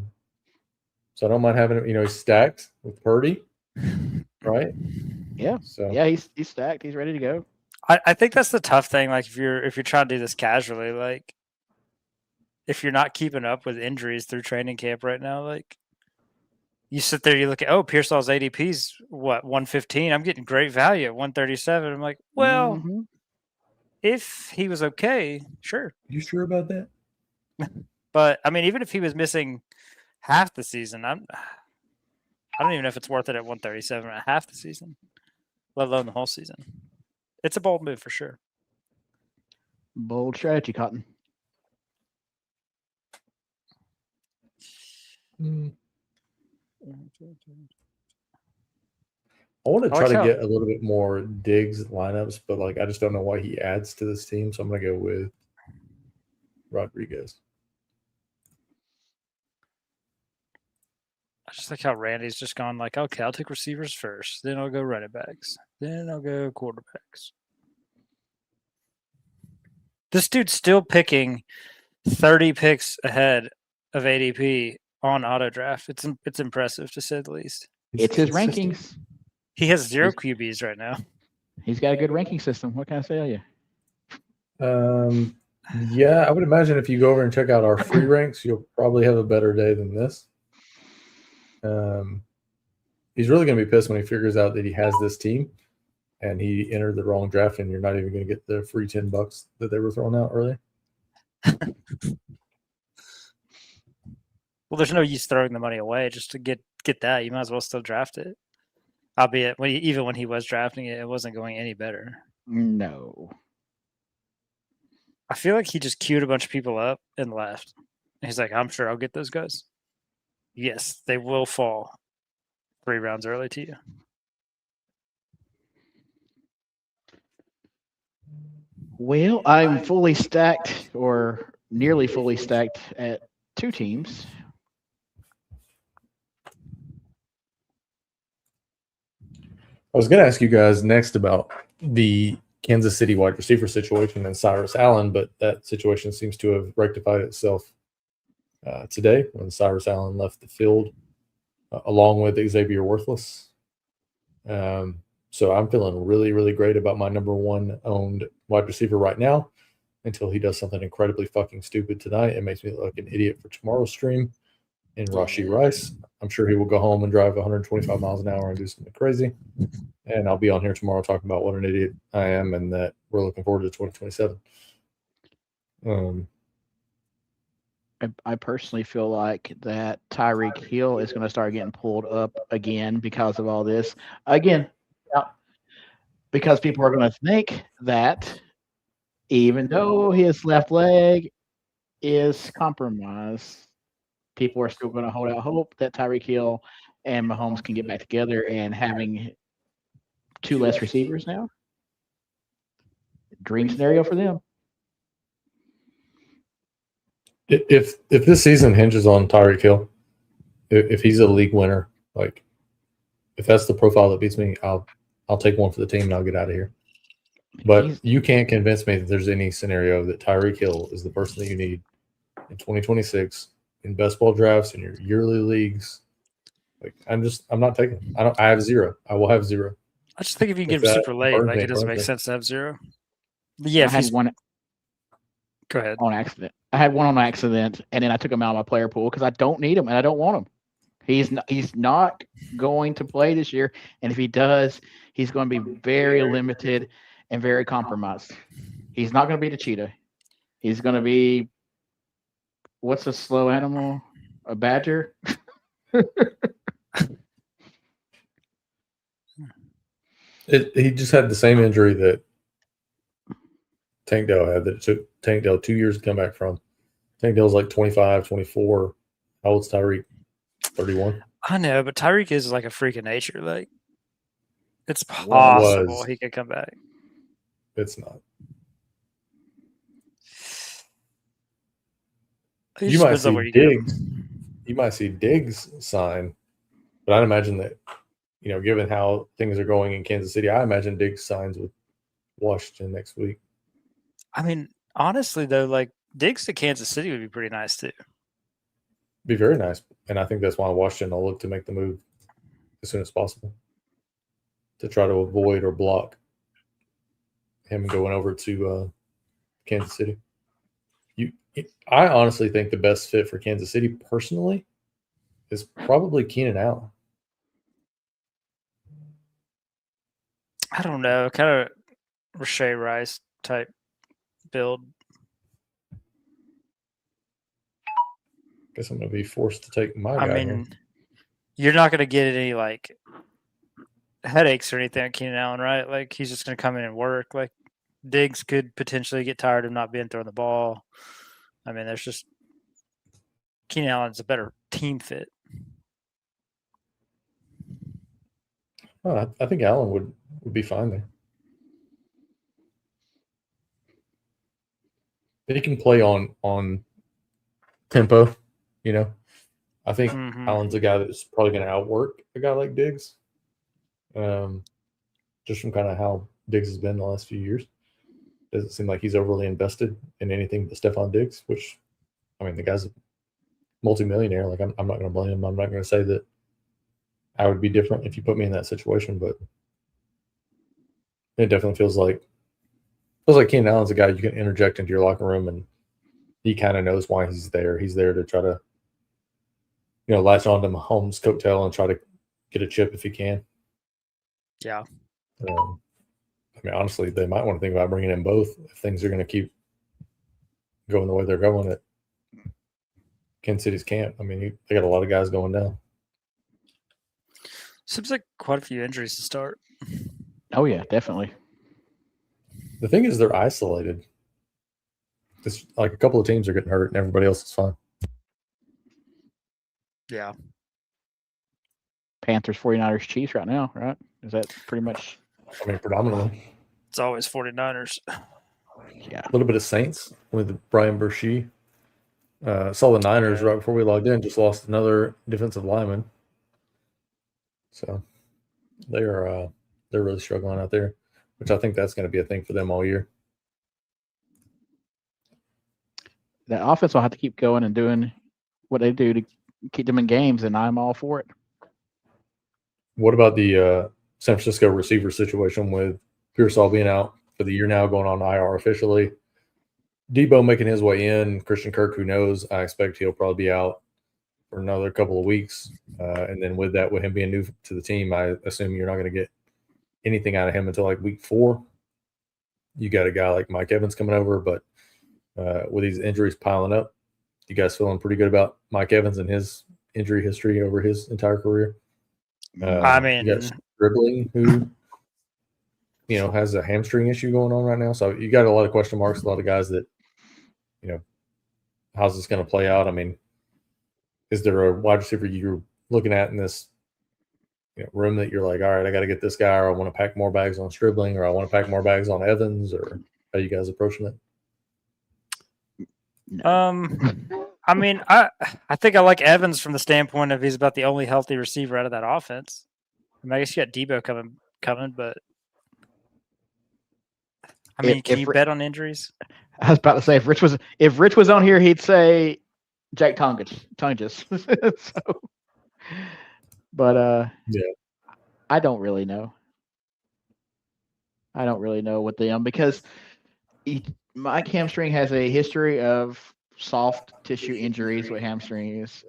I don't mind having him. He's stacked with Purdy, right? Yeah. So yeah, he's stacked. He's ready to go. I think that's the tough thing. Like if you're trying to do this casually, like if you're not keeping up with injuries through training camp right now, like you sit there, you look at Pearsall's ADP's what 115. I'm getting great value at 137. I'm like, well, if he was okay, sure. You sure about that? But I mean, even if he was missing half the season, I don't even know if it's worth it at 137 at half the season, let alone the whole season. It's a bold move for sure. Bold strategy, Cotton. I want to try to get a little bit more Diggs lineups, but I just don't know why he adds to this team. So I'm going to go with Rodriguez. I just like how Randy's just gone okay, I'll take receivers first, then I'll go running backs, then I'll go quarterbacks. This dude's still picking 30 picks ahead of ADP on auto draft. It's impressive to say the least. It's his rankings. He has 0 QBs right now. He's got a good ranking system. What can I say to you? Yeah, I would imagine if you go over and check out our free ranks, you'll probably have a better day than this. He's really going to be pissed when he figures out that he has this team and he entered the wrong draft, and you're not even going to get the free $10 that they were throwing out earlier. Well, there's no use throwing the money away just to get that. You might as well still draft it. Albeit, even when he was drafting it, it wasn't going any better. No. I feel like he just queued a bunch of people up and left. He's like, I'm sure I'll get those guys. Yes, they will fall 3 rounds early to you. Well, I'm fully stacked or nearly fully stacked at 2 teams. I was going to ask you guys next about the Kansas City wide receiver situation and Cyrus Allen, but that situation seems to have rectified itself today when Cyrus Allen left the field along with Xavier Worthless. So I'm feeling really, really great about my number 1 owned wide receiver right now until he does something incredibly fucking stupid tonight. It makes me look like an idiot for tomorrow's stream. And Rashee Rice, I'm sure he will go home and drive 125 miles an hour and do something crazy. And I'll be on here tomorrow talking about what an idiot I am and that we're looking forward to 2027. I personally feel like that Tyreek Hill is going to start getting pulled up again because of all this. Again, because people are going to think that even though his left leg is compromised, people are still going to hold out hope that Tyreek Hill and Mahomes can get back together, and having 2 less receivers now, dream scenario for them. If this season hinges on Tyreek Hill, if he's a league winner, like if that's the profile that beats me, I'll take one for the team and I'll get out of here. But you can't convince me that there's any scenario that Tyreek Hill is the person that you need in 2026 in best ball drafts in your yearly leagues. Like I'm not taking him. I have 0. I will have 0. I just think if you get him super late, like it doesn't make sense to have 0. But yeah, I had one. Go ahead. On accident. I had one on accident, and then I took him out of my player pool because I don't need him and I don't want him. He's not going to play this year, and if he does, he's going to be very limited and very compromised. He's not going to be the cheetah. He's going to be, what's a slow animal? A badger? He just had the same injury that Tank Dell had, that it took Tank Dell 2 years to come back from. Tank Dell's like 25, 24. How old's Tyreek? 31. I know, but Tyreek is like a freak of nature. Like, it's possible he could come back. It's not. You might see Diggs. You might see Diggs sign, but I'd imagine that, given how things are going in Kansas City, I imagine Diggs signs with Washington next week. I mean, honestly, though, like Diggs to Kansas City would be pretty nice too. Be very nice, and I think that's why Washington will look to make the move as soon as possible to try to avoid or block him going over to Kansas City. I honestly think the best fit for Kansas City, personally, is probably Keenan Allen. I don't know, kind of Rashee Rice type build. Guess I'm going to be forced to take my guy. I mean, you're not going to get any like headaches or anything with Keenan Allen, right? Like he's just going to come in and work. Like Diggs could potentially get tired of not being throwing the ball. I mean, there's just Keenan Allen's a better team fit. Oh, I think Allen would be fine there. He can play on tempo, I think Allen's a guy that's probably going to outwork a guy like Diggs. Just from kind of how Diggs has been the last few years. Doesn't seem like he's overly invested in anything but Stephon Diggs, which, I mean, the guy's a multimillionaire. Like, I'm not going to blame him. I'm not going to say that I would be different if you put me in that situation, but it definitely feels like Keenan Allen's a guy you can interject into your locker room, and he kind of knows why he's there. He's there to try to, latch on to Mahomes' coattail and try to get a chip if he can. Yeah. I mean, honestly, they might want to think about bringing in both if things are going to keep going the way they're going at Kansas City's camp. I mean, they got a lot of guys going down. Seems like quite a few injuries to start. Oh, yeah, definitely. The thing is, they're isolated. It's like a couple of teams are getting hurt and everybody else is fine. Yeah. Panthers, 49ers, Chiefs right now, right? Is that pretty much? I mean, predominantly. It's always 49ers. Yeah. A little bit of Saints with Brian Burshy. Saw the Niners right before we logged in, just lost another defensive lineman. So they're really struggling out there, which I think that's going to be a thing for them all year. The offense will have to keep going and doing what they do to keep them in games, and I'm all for it. What about the San Francisco receiver situation with Pearsall being out for the year now, going on IR officially? Debo making his way in. Christian Kirk, who knows? I expect he'll probably be out for another couple of weeks. And then with him being new to the team, I assume you're not going to get anything out of him until like week 4. You got a guy like Mike Evans coming over, but with these injuries piling up, you guys feeling pretty good about Mike Evans and his injury history over his entire career? I mean, you got Dribbling, who has a hamstring issue going on right now. So you got a lot of question marks, a lot of guys that, how's this going to play out? I mean, is there a wide receiver you're looking at in this room that you're like, all right, I got to get this guy, or I want to pack more bags on Stribling, or I want to pack more bags on Evans, or how are you guys approaching it? I mean, I think I like Evans from the standpoint of he's about the only healthy receiver out of that offense. I mean, I guess you got Debo coming, but I mean, can you bet on injuries? I was about to say if Rich was on here, he'd say Jake Tungus. So, but yeah, I don't really know. I don't really know what because Mike hamstring has a history of soft tissue injuries with hamstrings.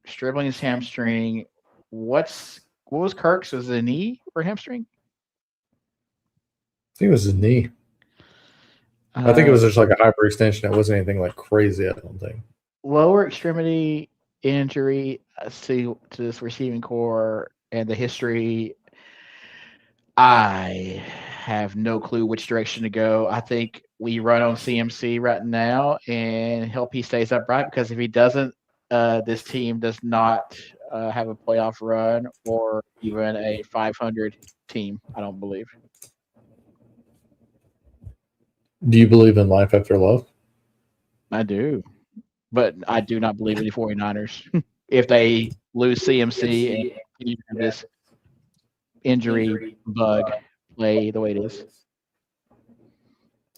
Stribling's hamstring. What was Kirk's? Was it a knee or hamstring? I think it was his knee. I think it was just like a hyperextension. It wasn't anything like crazy, I don't think. Lower extremity injury to this receiving core and the history. I have no clue which direction to go. I think we run on CMC right now and hope he stays upright, because if he doesn't, this team does not have a playoff run or even a 500 team, I don't believe. Do you believe in life after love? I do. But I do not believe in the 49ers. If they lose CMC and this injury bug play the way it is.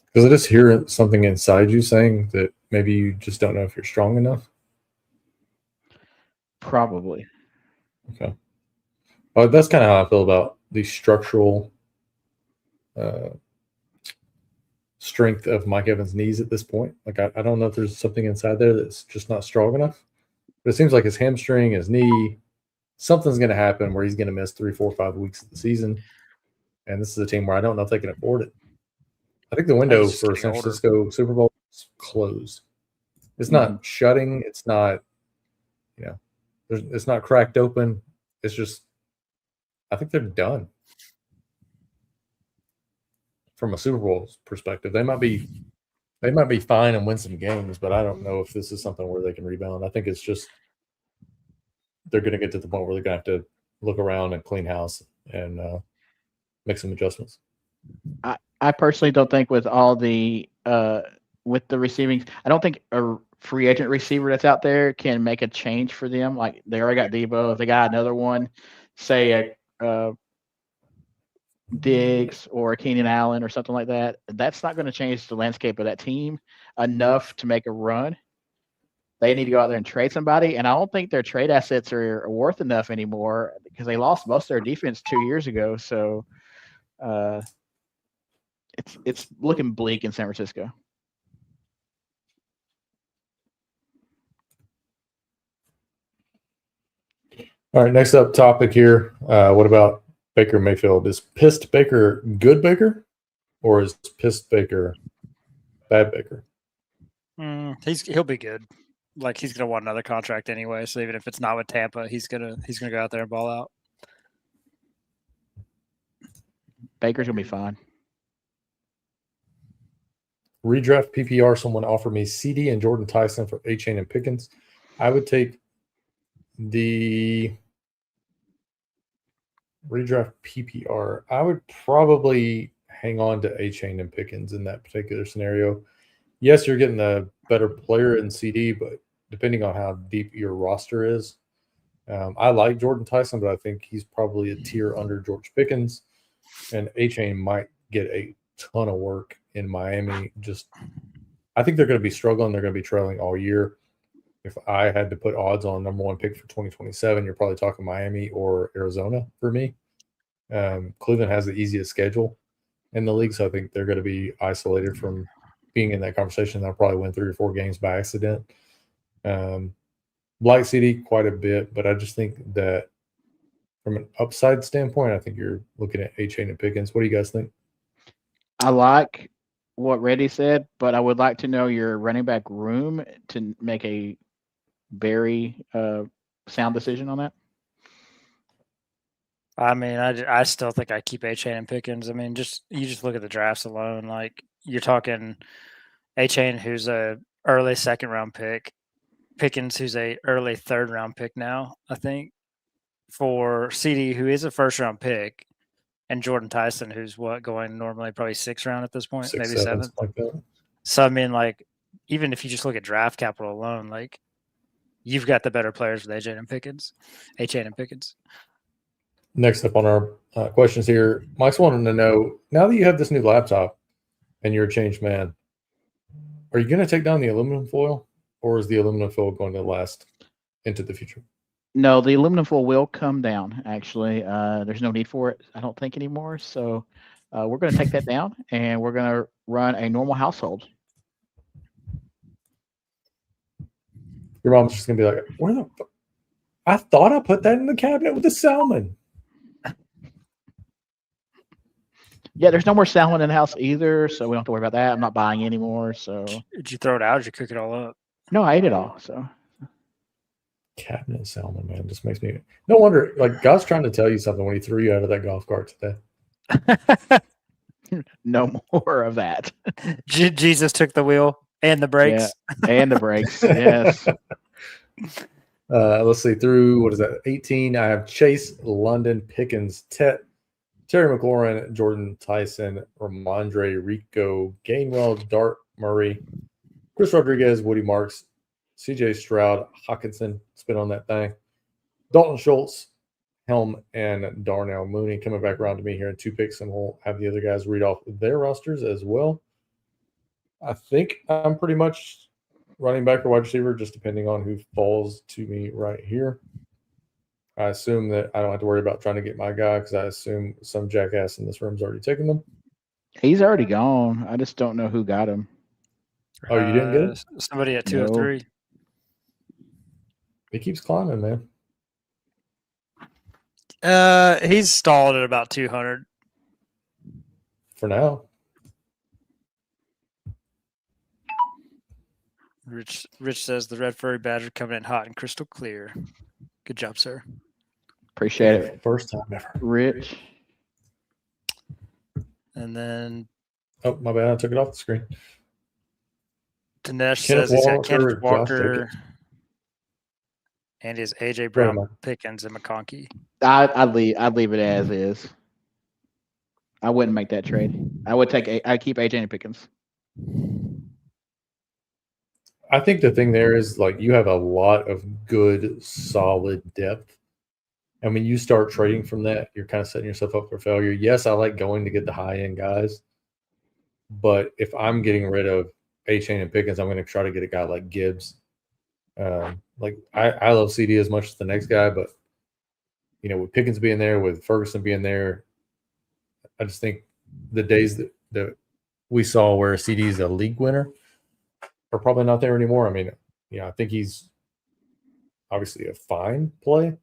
Because I just hear something inside you saying that maybe you just don't know if you're strong enough. Probably. Okay. Well, that's kind of how I feel about the structural strength of Mike Evans' knees at this point. Like, I don't know if there's something inside there that's just not strong enough. But it seems like his hamstring, his knee, something's going to happen where he's going to miss 3, 4, 5 weeks of the season. And this is a team where I don't know if they can afford it. I think the window for San Francisco Super Bowl is closed. It's not shutting. It's not, it's not cracked open. It's just, I think they're done. From a Super Bowl perspective, they might be fine and win some games, but I don't know if this is something where they can rebound. I think it's just they're going to get to the point where they're going to have to look around and clean house and make some adjustments. I personally don't think with all the with the receiving, I don't think a free agent receiver that's out there can make a change for them. Like, they already got Debo. If they got another one, say a Diggs or Keenan Allen or something like that, that's not going to change the landscape of that team enough to make a run. They need to go out there and trade somebody, and I don't think their trade assets are worth enough anymore because they lost most of their defense 2 years ago. So it's looking bleak in San Francisco. All right, next up topic here. What about Baker Mayfield? Is pissed Baker good Baker, or is pissed Baker bad Baker? He'll be good. Like, he's gonna want another contract anyway. So even if it's not with Tampa, he's gonna go out there and ball out. Baker's gonna be fine. redraft PPR, someone offered me CD and Jordan Tyson for A-Chain and Pickens. I would take the redraft PPR. I would probably hang on to A-Chain and Pickens in that particular scenario. Yes, you're getting a better player in CD, but depending on how deep your roster is, I like Jordan Tyson, but I think he's probably a tier under George Pickens, and A-Chain might get a ton of work in Miami. I think they're going to be struggling. They're going to be trailing all year. If I had to put odds on number one pick for 2027, you're probably talking Miami or Arizona for me. Cleveland has the easiest schedule in the league, so I think they're going to be isolated from being in that conversation. They'll probably win 3 or 4 games by accident. Like CD quite a bit, but I just think that from an upside standpoint, I think you're looking at A-Chain and Pickens. What do you guys think? I like what Reddy said, but I would like to know your running back room to make a very sound decision on that. I mean, I still think I keep A-Chain and Pickens. I mean, you just look at the drafts alone. Like, you're talking A-Chain, who's a early 2nd round pick, Pickens, who's a early 3rd round pick now, I think, for CD, who is a 1st round pick, and Jordan Tyson, who's going normally probably 6th round at this point, 6, maybe 7, 7th. like that. So I mean, like, even if you just look at draft capital alone, like, you've got the better players with A-Chain and Pickens. Next up on our questions here, Mike's wanting to know, now that you have this new laptop and you're a changed man, are you going to take down the aluminum foil, or is the aluminum foil going to last into the future? No, the aluminum foil will come down, actually. There's no need for it, I don't think, anymore. So we're going to take that down, and we're going to run a normal household. Your mom's just going to be like, where the fuck? I thought I put that in the cabinet with the salmon. Yeah, there's no more salmon in the house either, so we don't have to worry about that. I'm not buying anymore. So Did you throw it out or did you cook it all up? no, I ate it all. So Cabinet salmon, man, just makes me. No wonder, like, God's trying to tell you something when he threw you out of that golf cart today. no more of that. Jesus took the wheel and the brakes. Yeah, and the brakes. Yes. Let's see, through, what is that, 18, I have Chase, London, Pickens, Terry McLaurin, Jordan Tyson, Ramondre, Rico, Gainwell, Dart Murray, Chris Rodriguez, Woody Marks, CJ Stroud, Hawkinson, spin on that thing, Dalton Schultz, Helm, and Darnell Mooney coming back around to me here in 2 picks, and we'll have the other guys read off their rosters as well. I think I'm pretty much running back or wide receiver, just depending on who falls to me right here. I assume that I don't have to worry about trying to get my guy because I assume some jackass in this room's already taken them. He's already gone. I just don't know who got him. Oh, you didn't get it? Somebody at 203. He keeps climbing, man. He's stalled at about 200 for now. Rich says the red furry badger coming in hot and crystal clear. Good job, sir. Appreciate it. First time ever. Rich. And then, oh, my bad, I took it off the screen. Dinesh says he's got Kenneth Walker, and his AJ Brown, Pickens, and McConkey. I'd leave it as is. I wouldn't make that trade. I'd keep AJ and Pickens. I think the thing there is, like, you have a lot of good, solid depth. And when you start trading from that, you're kind of setting yourself up for failure. Yes, I like going to get the high-end guys. But if I'm getting rid of A-Chain and Pickens, I'm going to try to get a guy like Gibbs. Like, I love CD as much as the next guy, but, you know, with Pickens being there, with Ferguson being there, I just think the days that we saw where CD is a league winner are probably not there anymore. I mean, you know, I think he's obviously a fine play,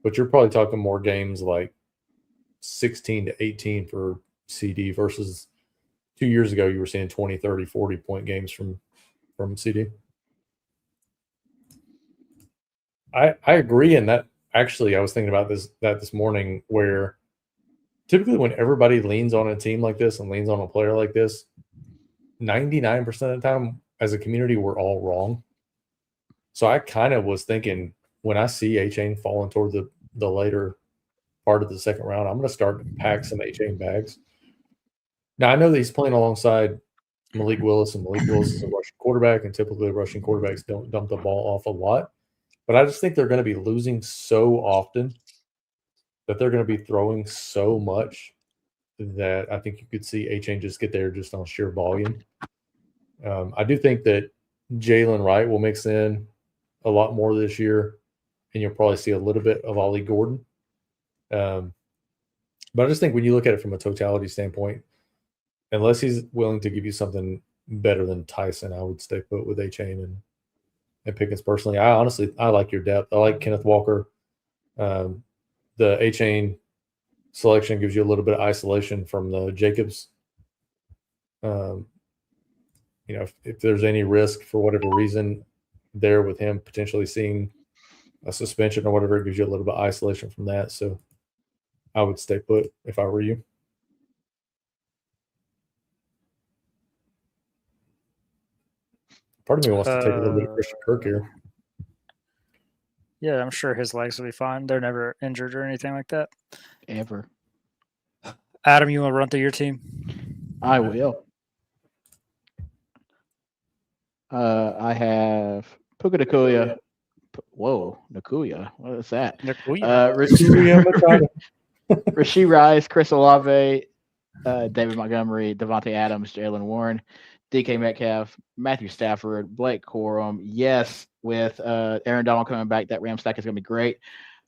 but you're probably talking more games like 16 to 18 for CD versus 2 years ago you were seeing 20, 30, 40-point games from CD. I agree, and that actually I was thinking about this morning, where typically when everybody leans on a team like this and leans on a player like this, 99% of the time, as a community, we're all wrong. So I kind of was thinking when I see A-Chain falling toward the later part of the second round, I'm going to start to pack some A-Chain bags. Now, I know that he's playing alongside Malik Willis, and Malik Willis is a rushing quarterback, and typically rushing quarterbacks don't dump the ball off a lot. But I just think they're going to be losing so often that they're going to be throwing so much that I think you could see A-Chain just get there just on sheer volume. I do think that Jalen Wright will mix in a lot more this year, and you'll probably see a little bit of Ollie Gordon. But I just think when you look at it from a totality standpoint, unless he's willing to give you something better than Tyson, I would stay put with A-Chain and Pickens personally. I like your depth. I like Kenneth Walker. The A-Chain selection gives you a little bit of isolation from the Jacobs. If there's any risk for whatever reason there with him potentially seeing a suspension or whatever, it gives you a little bit of isolation from that. So I would stay put if I were you. Part of me wants to take a little bit of Christian Kirk here. Yeah, I'm sure his legs will be fine. They're never injured or anything like that. Ever. Adam, you want to run through your team? I will. I have Puka Nacua. Whoa, Nacua. What is that? Rashee Rice, Chris Olave, David Montgomery, Devontae Adams, Jalen Warren, DK Metcalf, Matthew Stafford, Blake Corum. Yes, with Aaron Donald coming back, that Ram stack is going to be great.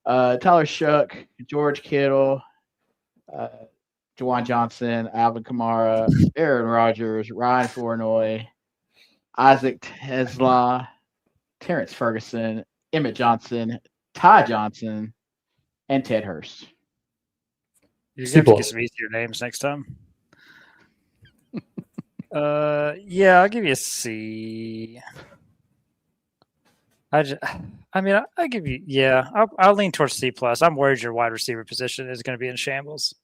Tyler Shuck, George Kittle, Juwan Johnson, Alvin Kamara, Aaron Rodgers, Ryan Flournoy, Isaac Tesla, Terrence Ferguson, Emmett Johnson, Ty Johnson, and Ted Hurst. You're going to have to get some easier names next time. Yeah, I'll give you a C. I give you, yeah, I'll lean towards C+. I'm worried your wide receiver position is going to be in shambles.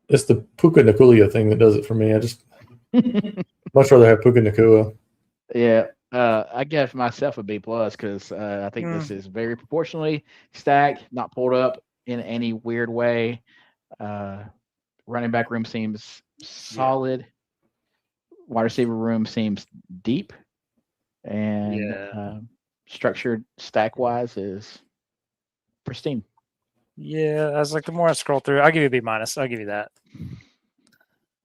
It's the Puka Nacua thing that does it for me. I just much rather have Puka Nacua. Yeah, I give myself a B+ because I think this is very proportionally stacked, not pulled up in any weird way. Running back room seems solid. Yeah. Wide receiver room seems deep, and structured stack wise is pristine. Yeah, I was like, the more I scroll through, I'll give you a B-. I'll give you that.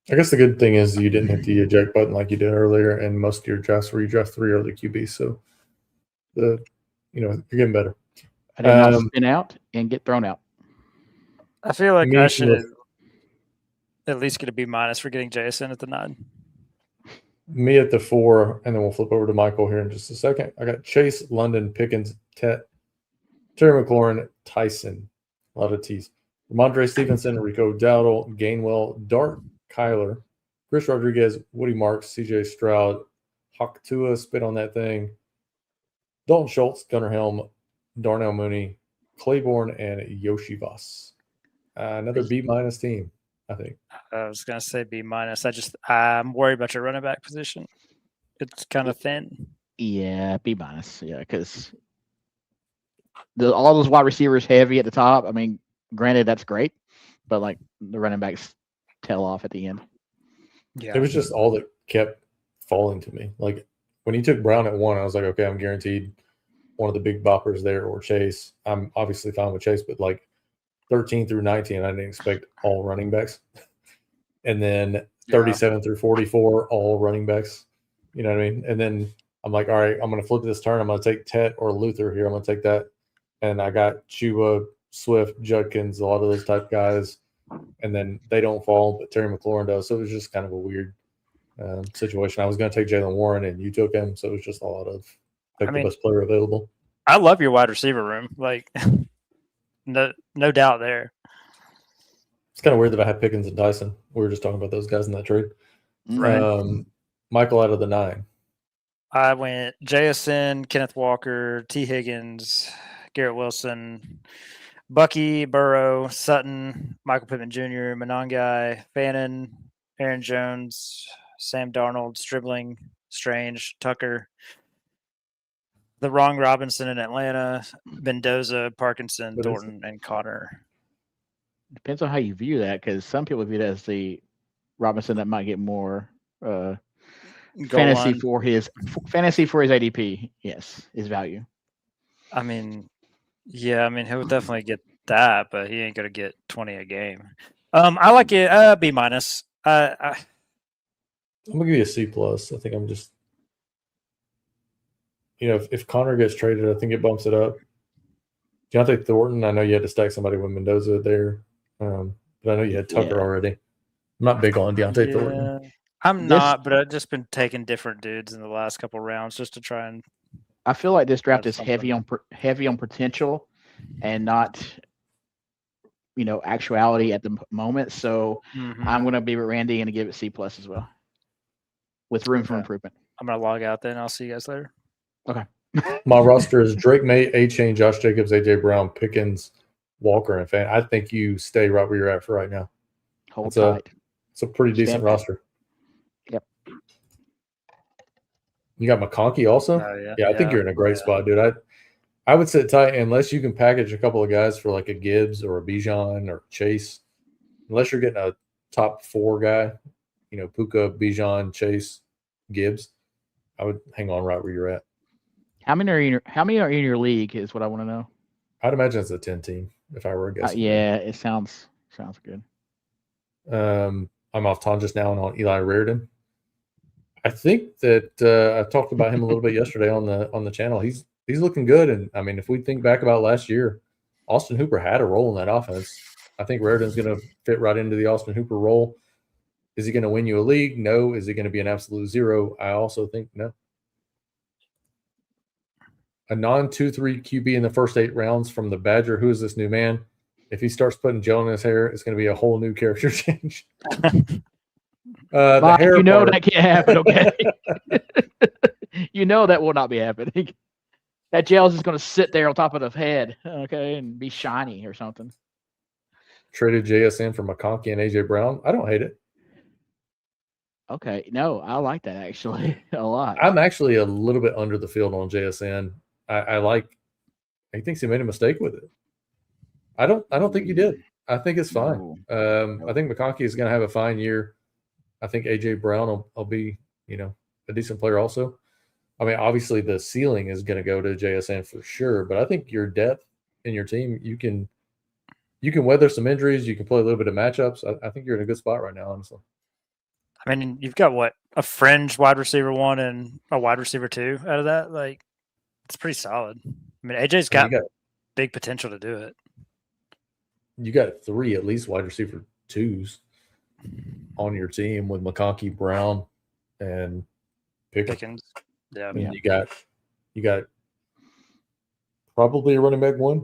I guess the good thing is you didn't hit the eject button like you did earlier, and most of your drafts where you draft 3 early QB, so you're getting better. I did not spin out and get thrown out. I feel like I should at least get a B- for getting Jason at the 9. Me at the 4, and then we'll flip over to Michael here in just a second. I got Chase, London, Pickens, Terry McLaurin, Tyson. A lot of T's. Ramondre Stevenson, Rico Dowdle, Gainwell, Dart, Kyler, Chris Rodriguez, Woody Marks, CJ Stroud, Hawk Tua, spit on that thing, Dalton Schultz, Gunnar Helm, Darnell Mooney, Claiborne, and Yoshi Voss. Another B- team, I think. I was going to say B-. I'm worried about your running back position. It's kind of thin. Yeah, B-. Yeah, because all those wide receivers heavy at the top. I mean, granted, that's great, but like the running backs tail off at the end. Yeah, it was just all that kept falling to me. Like when he took Brown at 1, I was like, okay, I'm guaranteed one of the big boppers there, or Chase. I'm obviously fine with Chase, but like 13 through 19, I didn't expect all running backs. And then 37 through 44, all running backs. You know what I mean? And then I'm like, all right, I'm going to flip this turn. I'm going to take Tet or Luther here. I'm going to take that. And I got Chuba, Swift, Judkins, a lot of those type guys. And then they don't fall, but Terry McLaurin does. So it was just kind of a weird situation. I was going to take Jalen Warren, and you took him. So it was just a lot of the best player available. I love your wide receiver room. Like, no doubt there. It's kind of weird that I had Pickens and Tyson. We were just talking about those guys in that trade. Right. Michael out of the 9. I went JSN, Kenneth Walker, T. Higgins, Garrett Wilson, Bucky, Burrow, Sutton, Michael Pittman Jr., Monangai, Fannin, Aaron Jones, Sam Darnold, Stribling, Strange, Tucker, the wrong Robinson in Atlanta, Mendoza, Parkinson, What is Thornton, and Connor. Depends on how you view that, because some people view that as the Robinson that might get more fantasy for his ADP. Yes, his value. I mean, yeah, I mean he'll definitely get that, but he ain't gonna get 20 a game. I like it. B minus. I'm gonna give you a C plus. I think I'm just, if Connor gets traded, I think it bumps it up. Deontay Thornton, I know you had to stack somebody with Mendoza there, but I know you had Tucker already. I'm not big on Deontay Thornton. I'm not, but I've just been taking different dudes in the last couple rounds just to try and. I feel like this draft is heavy on potential and not, actuality at the moment. So I'm going to be with Randy and give it C plus as well, with room for improvement. I'm going to log out then. I'll see you guys later. Okay. My roster is Drake May, A-Chain, Josh Jacobs, AJ Brown, Pickens, Walker, and Fan. I think you stay right where you're at for right now. Hold tight. It's a pretty decent roster. Yep. You got McConkey also? Yeah, I think you're in a great spot, dude. I would sit tight unless you can package a couple of guys for like a Gibbs or a Bijan or Chase. Unless you're getting a top 4 guy, Puka, Bijan, Chase, Gibbs, I would hang on right where you're at. How many are in your league is what I want to know. I'd imagine it's a 10 team if I were a guess. Yeah, it sounds good. I'm off just now on Eli Reardon. I think that I talked about him a little bit yesterday on the channel. He's looking good, and I mean, if we think back about last year, Austin Hooper had a role in that offense. I think Reardon's going to fit right into the Austin Hooper role. Is he going to win you a league? No. Is he going to be an absolute zero? I also think no. A non-2-3 QB in the first 8 rounds from the Badger. Who is this new man? If he starts putting gel in his hair, it's going to be a whole new character change. Mike, that can't happen, okay? That will not be happening. That gel is just going to sit there on top of the head, okay, and be shiny or something. Traded JSN for McConkey and AJ Brown. I don't hate it. Okay, no, I like that actually a lot. I'm actually a little bit under the field on JSN. I think he made a mistake with it. I don't think he did. I think it's fine. I think McConkey is going to have a fine year. I think AJ Brown will be, a decent player also. I mean, obviously the ceiling is going to go to JSN for sure, but I think your depth in your team, you can weather some injuries. You can play a little bit of matchups. I think you're in a good spot right now, honestly. I mean, you've got a fringe wide receiver 1 and a wide receiver 2 out of that. Like, it's pretty solid. I mean, AJ's got big potential to do it. You got 3 at least wide receiver 2s on your team with McConkey, Brown, and Pickens. Yeah, I mean, you got probably a running back 1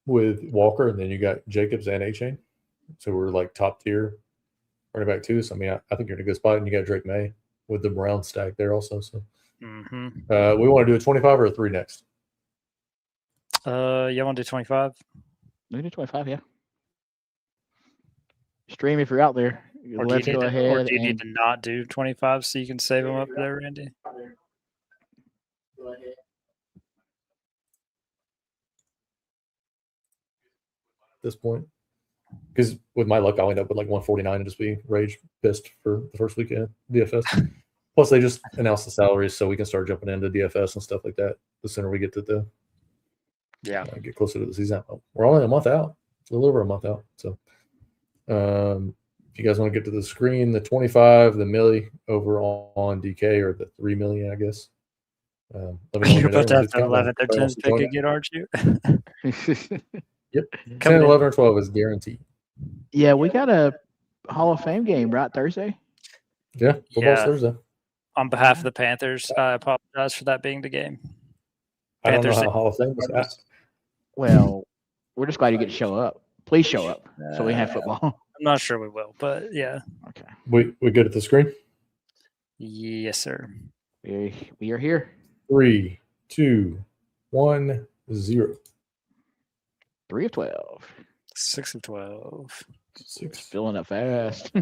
with Walker, and then you got Jacobs and A-Chain. So we're like top tier running back 2. So I mean, I think you're in a good spot, and you got Drake May with the Brown stack there also. So we want to do a 25 or a 3 next. You want to do 25? We do 25, yeah. Stream if you're out there. Let's go ahead. Or do you need to not do 25 so you can save them up there, Randy? Go ahead. At this point, because with my luck, I'll end up with like 149 and just be rage pissed for the first weekend DFS. Plus, they just announced the salaries, so we can start jumping into DFS and stuff like that. The sooner we get to get closer to the season. We're only a month out, a little over a month out. So, if you guys want to get to the screen, the 25, the milli over on DK, or the 3 million, I guess. You're about to have the 11th or 10th pick again, aren't you? Yep. 10, 11, or 12 is guaranteed. Yeah, we got a Hall of Fame game, right? Thursday? Yeah, football's Thursday. On behalf of the Panthers, I apologize for that being the game. I don't know how Hall of Fame is. Well, we're just glad you get to show up. Please show up so we have football. I'm not sure we will, but yeah. Okay. We good at the screen? Yes, sir. We are here. 3, 2, 1, 0. 3 of 12. 6 of 12. 6. Filling up fast.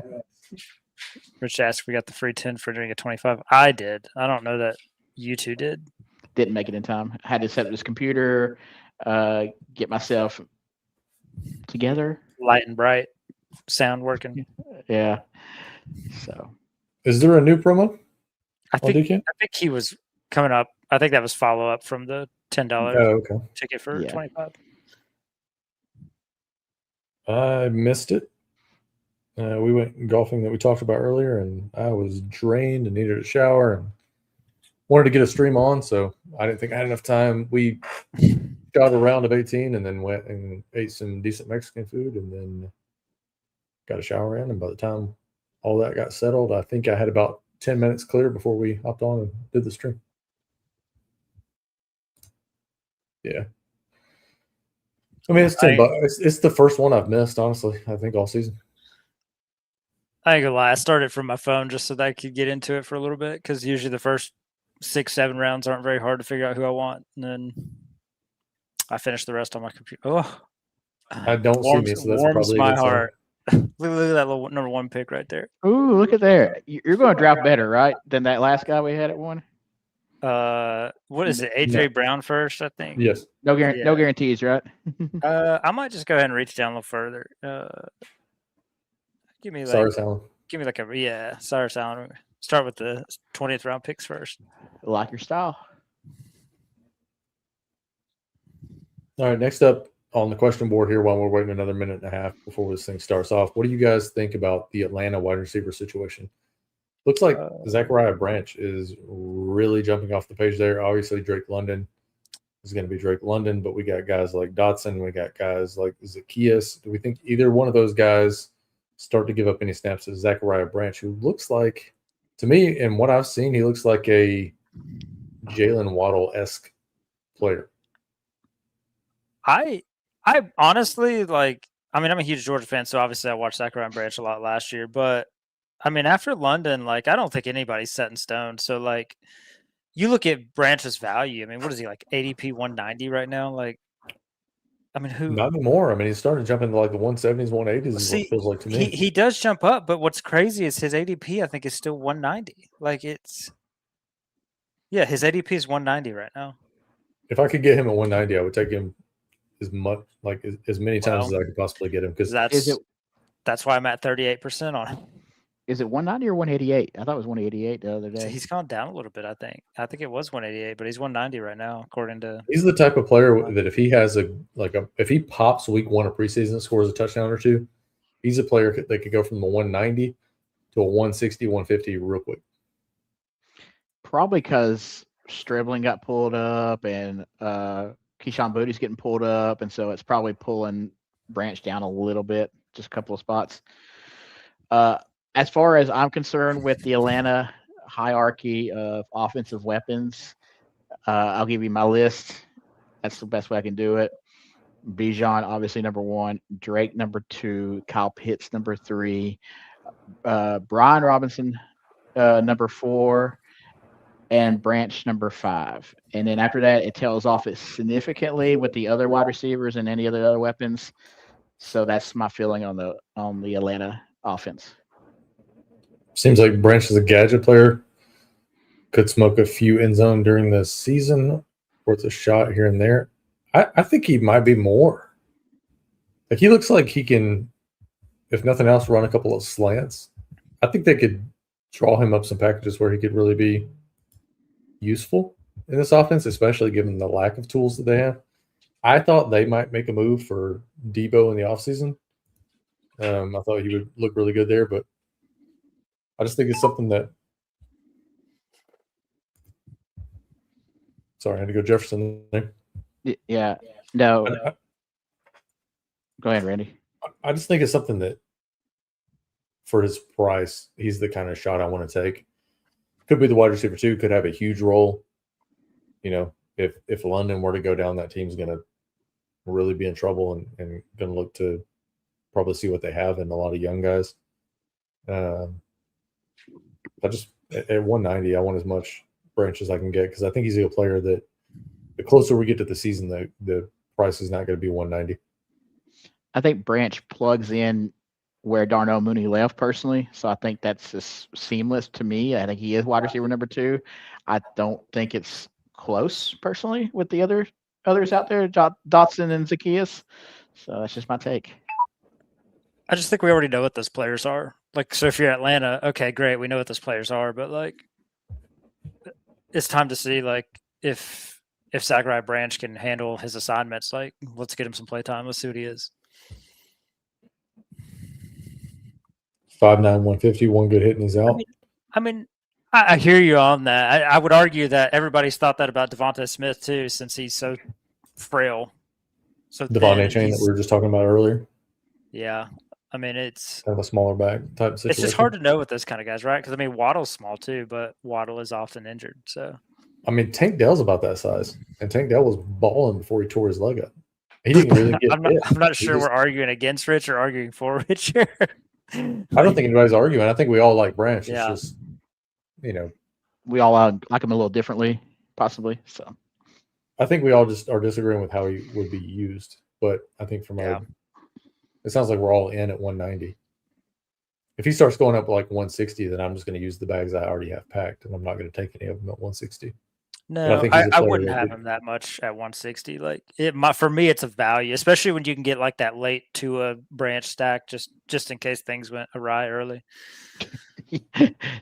Rich asked, we got the free 10 for doing a 25. I did. I don't know that you two did. Didn't make it in time. I had to set up this computer, get myself together. Light and bright, sound working. Yeah. So Is there a new promo? I on think DK? he was coming up. I think that was follow up from the $10 Oh, okay. ticket for Yeah. 25. I missed it. We went golfing that we talked about earlier, and I was drained and needed a shower and wanted to get a stream on, so I didn't think I had enough time. We shot a round of 18 and then went and ate some decent Mexican food and then got a shower in. And by the time all that got settled, I think I had about 10 minutes clear before we hopped on and did the stream. Yeah. I mean, it's $10. It's the first one I've missed, honestly, I think all season. I ain't gonna lie. I started from my phone just so that I could get into it for a little bit because usually the first 6-7 rounds aren't very hard to figure out who I want, and then I finish the rest on my computer. Oh, I don't see me, so that's warms probably a my good sign. heart. Look at that little number 1 pick right there. ooh, look at there. You're going to draft better, right, than that last guy we had at one? What is it? AJ Brown first, I think. Yes. No guarantees, right? I might just go ahead and reach down a little further. Give me like Sorry, Alan. Cyrus Allen. Start with the 20th round picks first. Like your style. All right, next up on the question board here, while we're waiting another minute and a half before this thing starts off, what do you guys think about the Atlanta wide receiver situation? Looks like Zachariah Branch is really jumping off the page there. Obviously, Drake London is going to be Drake London, but we got guys like Dotson. We got guys like Zacchaeus. Do we think either one of those guys start to give up any snaps to Zachariah Branch, who looks like, to me, and what I've seen, he looks like a Jalen Waddle-esque player? I honestly like. I mean, I'm a huge Georgia fan, so obviously I watched Zachariah Branch a lot last year. But I mean, after London, like I don't think anybody's set in stone. So like, you look at Branch's value. I mean, what is he like? ADP 190 right now. Like, I mean, who? Not anymore. I mean, he's starting to jump into like the 170s, 180s. Is what it feels like to me. He does jump up, but what's crazy is his ADP. I think is still 190. Like his ADP is 190 right now. If I could get him at 190, I would take him as many times as I could possibly get him, because that's why I'm at 38% on him. Is it 190 or 188? I thought it was 188 the other day. So he's gone down a little bit, I think. I think it was 188, but he's 190 right now, according to. He's the type of player that if he has if he pops week 1 of preseason, scores a touchdown or two, he's a player that could go from the 190 to a 160, 150 real quick. Probably because Stribling got pulled up and Keyshawn Booty's getting pulled up, and so it's probably pulling Branch down a little bit, just a couple of spots. As far as I'm concerned with the Atlanta hierarchy of offensive weapons, I'll give you my list. That's the best way I can do it. Bijan, obviously, number 1. Drake, number 2. Kyle Pitts, number 3. Brian Robinson, number 4. And Branch, number 5. And then after that, it tails off it significantly with the other wide receivers and any of the other weapons. So that's my feeling on the Atlanta offense. Seems like Branch is a gadget player. Could smoke a few end zone during the season, worth a shot here and there. I think he might be more. Like, he looks like he can, if nothing else, run a couple of slants. I think they could draw him up some packages where he could really be useful in this offense, especially given the lack of tools that they have. I thought they might make a move for Debo in the offseason. I thought he would look really good there, but I just think it's something that. Sorry, I had to go Jefferson there. Yeah. No. Go ahead, Randy. I just think it's something that, for his price, he's the kind of shot I want to take. Could be the wide receiver too. Could have a huge role. You know, if London were to go down, that team's going to really be in trouble and going to look to probably see what they have in a lot of young guys. I just, at 190, I want as much Branch as I can get, because I think he's a player that the closer we get to the season, the price is not going to be 190. I think Branch plugs in where Darnell Mooney left personally. So I think that's just seamless to me. I think he is wide receiver number 2. I don't think it's close personally with the others out there, Dotson and Zacchaeus. So that's just my take. I just think we already know what those players are. Like, so if you're Atlanta, okay, great, we know what those players are, but like, it's time to see like if Zachariah Branch can handle his assignments. Like, let's get him some play time. Let's see what he is. 5'9", 150, one good hit and he's out. I mean, I hear you on that. I would argue that everybody's thought that about Devontae Smith too, since he's so frail. So Devon Chain that we were just talking about earlier. Yeah. I mean, it's kind of a smaller back type situation. It's just hard to know with those kind of guys, right? Because I mean, Waddle's small too, but Waddle is often injured. So I mean, Tank Dell's about that size, and Tank Dell was balling before he tore his leg up. He didn't really get I'm not sure we're arguing against Rich or arguing for Rich here. I don't think anybody's arguing. I think we all like Branch. Yeah. It's just, we all like him a little differently, possibly. So I think we all just are disagreeing with how he would be used. But I think it sounds like we're all in at 190. If he starts going up like 160, then I'm just going to use the bags I already have packed, and I'm not going to take any of them at 160. No, I wouldn't have him that much at 160. Like for me, it's a value, especially when you can get like that late to a Branch stack, just in case things went awry early.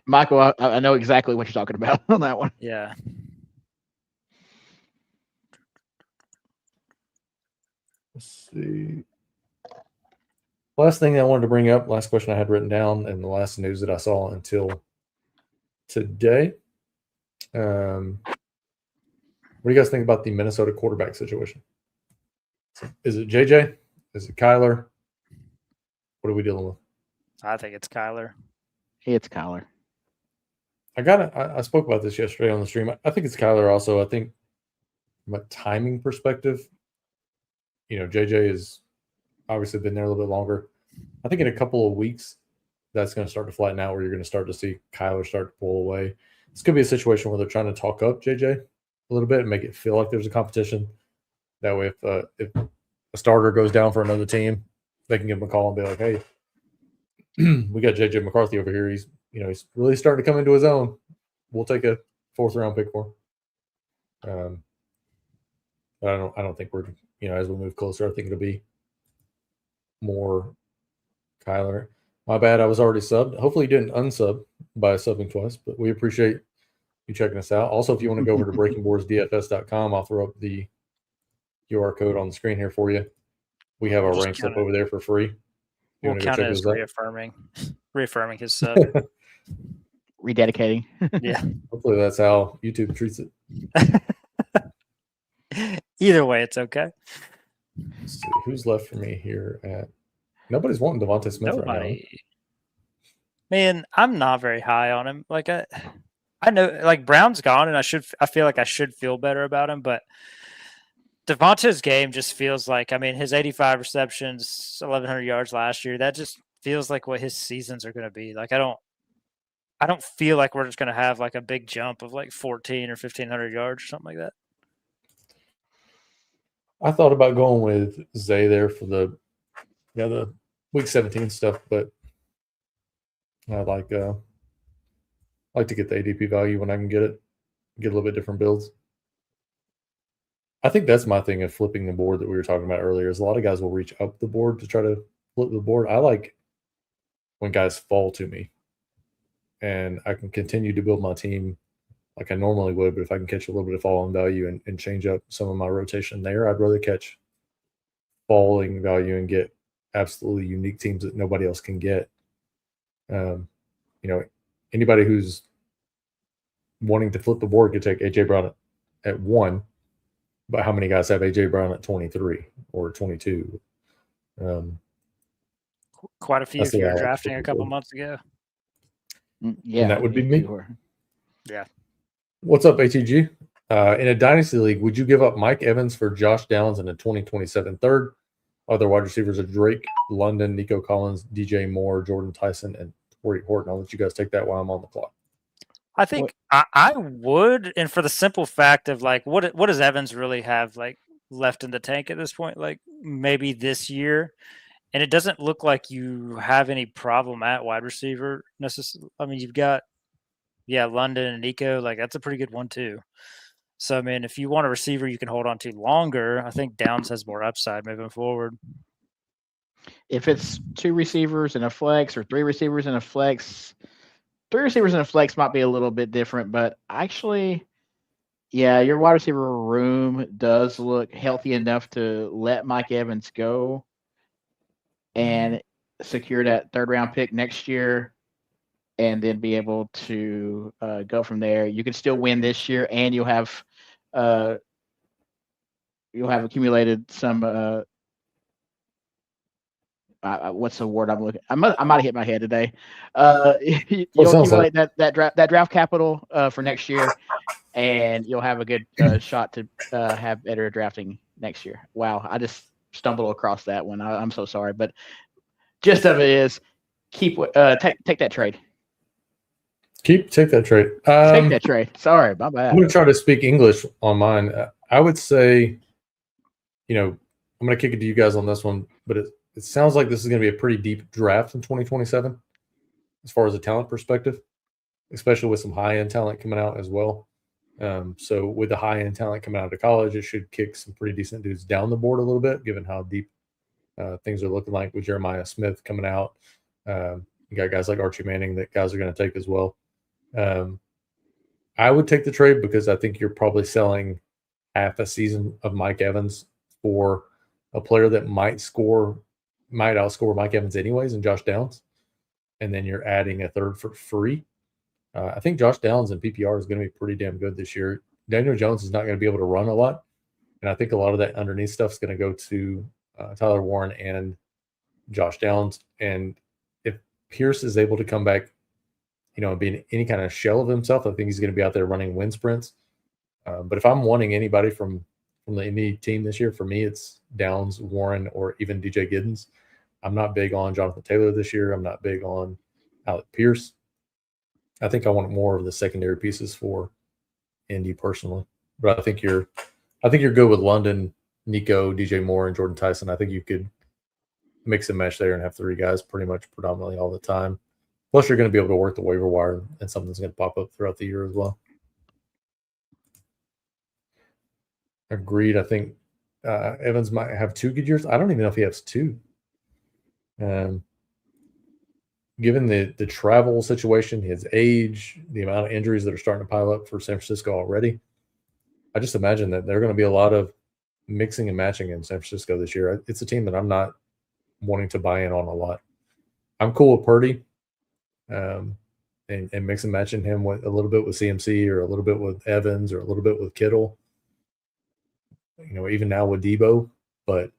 Michael, I know exactly what you're talking about on that one. Yeah. Let's see. Last thing I wanted to bring up, last question I had written down, and the last news that I saw until today. What do you guys think about the Minnesota quarterback situation? Is it JJ? Is it Kyler? What are we dealing with? I think it's Kyler. It's Kyler. I spoke about this yesterday on the stream. I think it's Kyler also. I think from a timing perspective, JJ has obviously been there a little bit longer. I think in a couple of weeks, that's going to start to flatten out where you're going to start to see Kyler start to pull away. This could be a situation where they're trying to talk up JJ a little bit and make it feel like there's a competition. That way, if a starter goes down for another team, they can give him a call and be like, "Hey, we got JJ McCarthy over here. He's really starting to come into his own. We'll take a 4th round pick for him." But I don't think we're as we move closer, I think it'll be more Kyler. My bad, I was already subbed. Hopefully, you didn't unsub by subbing twice, but we appreciate you checking us out. Also, if you want to go over to breakingboardsdfs.com, I'll throw up the QR code on the screen here for you. We have our rank slip over there for free. We'll count it as reaffirming his sub. Rededicating. Yeah. Hopefully that's how YouTube treats it. Either way, it's okay. Let's see who's left for me here. Nobody's wanting Devontae Smith right now. Man, I'm not very high on him. Like I know, like Brown's gone, and I feel like I should feel better about him, but Devontae's game just feels like, I mean, his 85 receptions, 1,100 yards last year, that just feels like what his seasons are going to be. Like I don't feel like we're just going to have like a big jump of like 14 or 1,500 yards or something like that. I thought about going with Zay there for the week 17 stuff, but I like to get the ADP value when I can get it, get a little bit different builds. I think that's my thing of flipping the board that we were talking about earlier. Is a lot of guys will reach up the board to try to flip the board. I like when guys fall to me, and I can continue to build my team like I normally would. But if I can catch a little bit of falling value and change up some of my rotation there, I'd rather catch falling value and get absolutely unique teams that nobody else can get. Anybody who's wanting to flip the board could take AJ Brown at 1. But how many guys have AJ Brown at 23 or 22? Quite a few if you were drafting a couple months ago. Yeah, and that would be me. Yeah. What's up, ATG? In a dynasty league, would you give up Mike Evans for Josh Downs in a 2027 third? Other wide receivers are Drake, London, Nico Collins, DJ Moore, Jordan Tyson, and Torrey Horton. I'll let you guys take that while I'm on the clock. I think I would, and for the simple fact of like, what does Evans really have like left in the tank at this point? Like maybe this year, And it doesn't look like you have any problem at wide receiver necessarily. I mean, you've got, London and Nico. Like, that's a pretty good one, too. So, I mean, if you want a receiver you can hold on to longer, I think Downs has more upside moving forward. If it's 2 receivers and a flex or 3 receivers and a flex, 3 receivers and a flex might be a little bit different, but actually, yeah, your wide receiver room does look healthy enough to let Mike Evans go and secure that 3rd round pick next year, and then be able to go from there. You can still win this year, and you'll have accumulated some. What's the word I'm looking? I might have hit my head today. You'll accumulate that draft capital for next year, and you'll have a good shot to have better drafting next year. Wow, I just stumbled across that one. I'm so sorry, but gist of it is take that trade. Take that trade. Take that trade. Sorry, my bad. I'm going to try to speak English on mine. I would say, I'm going to kick it to you guys on this one, but it sounds like this is going to be a pretty deep draft in 2027 as far as a talent perspective, especially with some high-end talent coming out as well. So with the high-end talent coming out of college, it should kick some pretty decent dudes down the board a little bit, given how deep things are looking like with Jeremiah Smith coming out. You got guys like Archie Manning that guys are going to take as well. I would take the trade because I think you're probably selling half a season of Mike Evans for a player that might outscore Mike Evans anyways, and Josh Downs. And then you're adding a third for free. I think Josh Downs in PPR is going to be pretty damn good this year. Daniel Jones is not going to be able to run a lot. And I think a lot of that underneath stuff is going to go to Tyler Warren and Josh Downs. And if Pierce is able to come back, and be any kind of shell of himself, I think he's going to be out there running wind sprints. But if I'm wanting anybody from the Indy team this year, for me, it's Downs, Warren, or even DJ Giddens. I'm not big on Jonathan Taylor this year. I'm not big on Alec Pierce. I think I want more of the secondary pieces for Indy personally. But I think you're good with London, Nico, DJ Moore, and Jordan Tyson. I think you could mix and match there and have 3 guys pretty much predominantly all the time. Plus, you're going to be able to work the waiver wire, and something's going to pop up throughout the year as well. Agreed. I think Evans might have 2 good years. I don't even know if he has 2. Given the travel situation, his age, the amount of injuries that are starting to pile up for San Francisco already, I just imagine that there are going to be a lot of mixing and matching in San Francisco this year. It's a team that I'm not wanting to buy in on a lot. I'm cool with Purdy. And mix and matching him with a little bit with CMC or a little bit with Evans or a little bit with Kittle, even now with Debo. But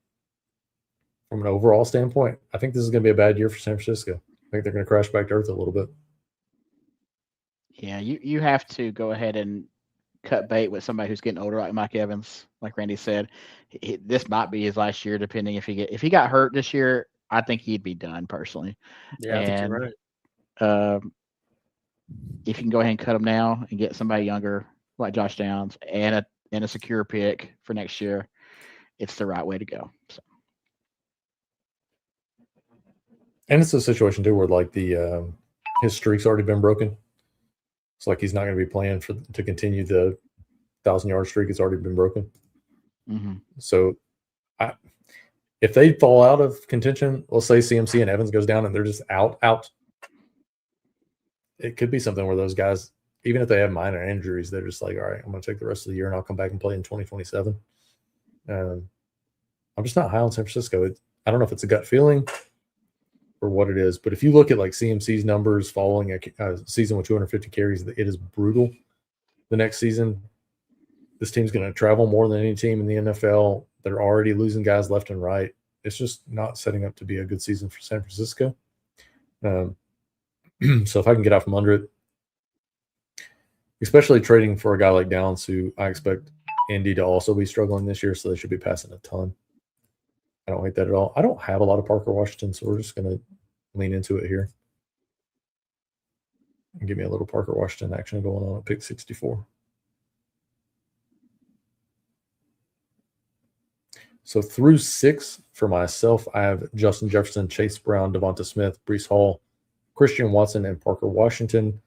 from an overall standpoint, I think this is going to be a bad year for San Francisco. I think they're going to crash back to earth a little bit. Yeah, you have to go ahead and cut bait with somebody who's getting older, like Mike Evans. Like Randy said, this might be his last year, depending if he got hurt this year. I think he'd be done personally. Yeah, I think you're right. If you can go ahead and cut him now and get somebody younger like Josh Downs and a secure pick for next year, it's the right way to go. So. And it's a situation too where like his streak's already been broken. It's like he's not going to be playing to continue the 1,000-yard streak. It's already been broken. Mm-hmm. So if they fall out of contention, let's say CMC and Evans goes down and they're just out. It could be something where those guys, even if they have minor injuries, they're just like, all right, I'm going to take the rest of the year and I'll come back and play in 2027. I'm just not high on San Francisco. I don't know if it's a gut feeling or what it is, but if you look at like CMC's numbers following a season with 250 carries, it is brutal. The next season, this team's going to travel more than any team in the NFL. They're already losing guys left and right. It's just not setting up to be a good season for San Francisco. So if I can get out from under it, especially trading for a guy like Downs, who I expect Indy to also be struggling this year, so they should be passing a ton. I don't hate that at all. I don't have a lot of Parker Washington, so we're just going to lean into it here. And give me a little Parker Washington action going on at pick 64. So through 6 for myself, I have Justin Jefferson, Chase Brown, Devonta Smith, Breece Hall, Christian Watson, and Parker Washington.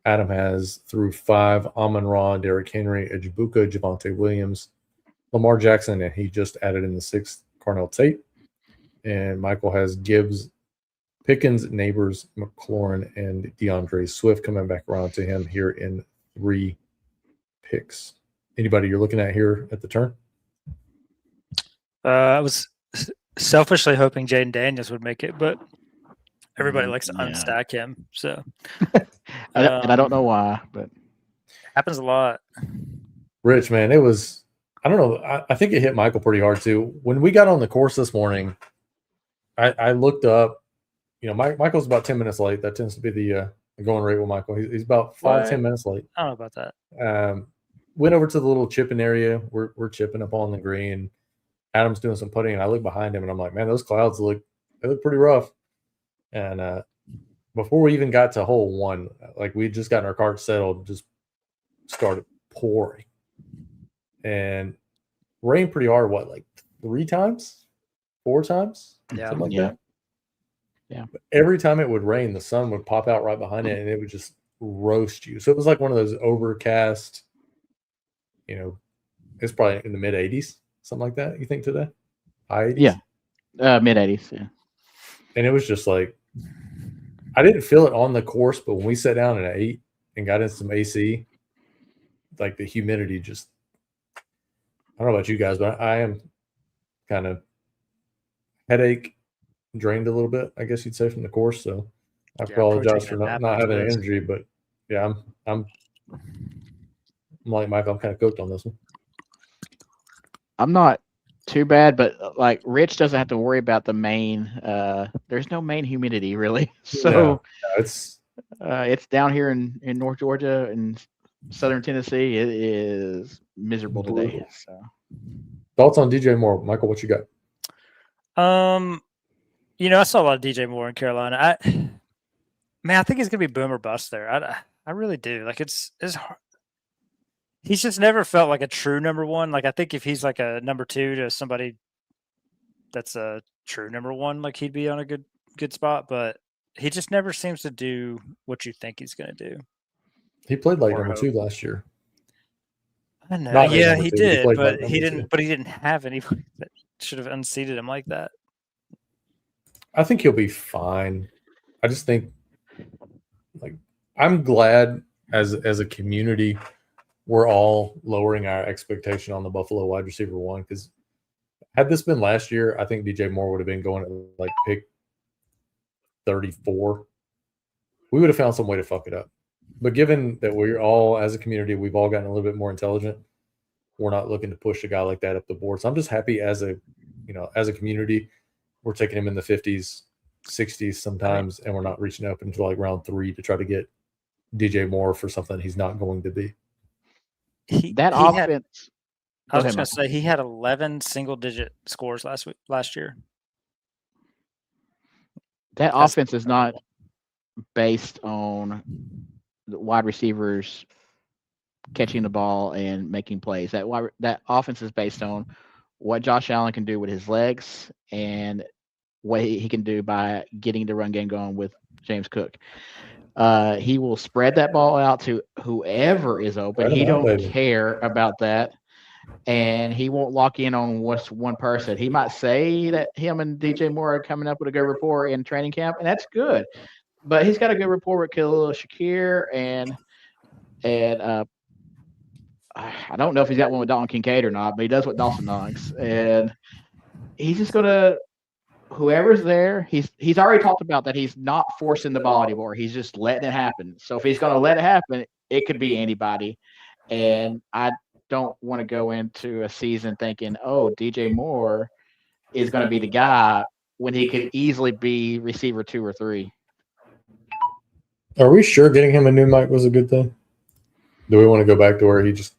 Adam has through 5, Amon-Ra, Derrick Henry, Ejibuka, Javonte Williams, Lamar Jackson, and he just added in the 6th, Carnell Tate. And Michael has Gibbs, Pickens, Neighbors, McLaurin, and DeAndre Swift coming back around to him here in 3 picks. Anybody you're looking at here at the turn? I was selfishly hoping Jaden Daniels would make it, but everybody likes to unstack him. So, and I don't know why, but happens a lot. Rich, man, it was, I don't know. I think it hit Michael pretty hard too. When we got on the course this morning, I looked up, Michael's about 10 minutes late. That tends to be the going rate with Michael. He's about 5-10 minutes late. I don't know about that. Went over to the little chipping area. We're chipping up on the green. Adam's doing some putting, and I look behind him, and I'm like, man, those clouds look pretty rough. And before we even got to hole 1, like we just gotten our cart settled, just started pouring, and rained pretty hard. What, like 3 times, 4 times, something like that. Yeah. But every time it would rain, the sun would pop out right behind it, and it would just roast you. So it was like one of those overcast. It's probably in the mid 80s, something like that. You think today? High 80s? Yeah, mid 80s. Yeah. And it was just like, I didn't feel it on the course, but when we sat down and ate and got in some AC, like the humidity just, I don't know about you guys, but I am kind of headache drained a little bit, I guess you'd say, from the course. So I apologize for not having energy, but yeah, I'm like Michael, I'm kind of cooked on this one. I'm not too bad, but like Rich doesn't have to worry about the main. There's no main humidity really, so it's down here in North Georgia and Southern Tennessee. It is miserable today. So, thoughts on DJ Moore, Michael? What you got? I saw a lot of DJ Moore in Carolina. I think he's gonna be boom or bust there. I really do. Like it's hard. He's just never felt like a true number 1. Like I think if he's like a number 2 to somebody that's a true number 1, like he'd be on a good spot. But he just never seems to do what you think he's going to do. He played like number 2 last year. I know. Yeah, he did, but he didn't. But he didn't have anybody that should have unseated him like that. I think he'll be fine. I just think, like, I'm glad as a community, we're all lowering our expectation on the Buffalo wide receiver 1, because had this been last year, I think DJ Moore would have been going at like pick 34. We would have found some way to fuck it up. But given that we're all, as a community, we've all gotten a little bit more intelligent, we're not looking to push a guy like that up the board. So I'm just happy as a community, we're taking him in the 50s, 60s sometimes, and we're not reaching up until like round 3 to try to get DJ Moore for something he's not going to be. Offense. I was just going to say he had 11 single-digit scores last year. That offense is not based on the wide receivers catching the ball and making plays. That offense is based on what Josh Allen can do with his legs and what he can do by getting the run game going with James Cook. He will spread that ball out to whoever is open. He don't care about that. And he won't lock in on what's one person. He might say that him and DJ Moore are coming up with a good rapport in training camp, and that's good. But he's got a good rapport with Khalil Shakir and I don't know if he's got one with Dalton Kincaid or not, but he does with Dawson Knox. And he's just gonna, whoever's there, he's already talked about that he's not forcing the ball anymore. He's just letting it happen. So if he's gonna let it happen, it could be anybody. And I don't want to go into a season thinking, oh, DJ Moore is going to be the guy when he could easily be receiver 2 or 3. Are we sure getting him a new mic was a good thing? Do we want to go back to where he just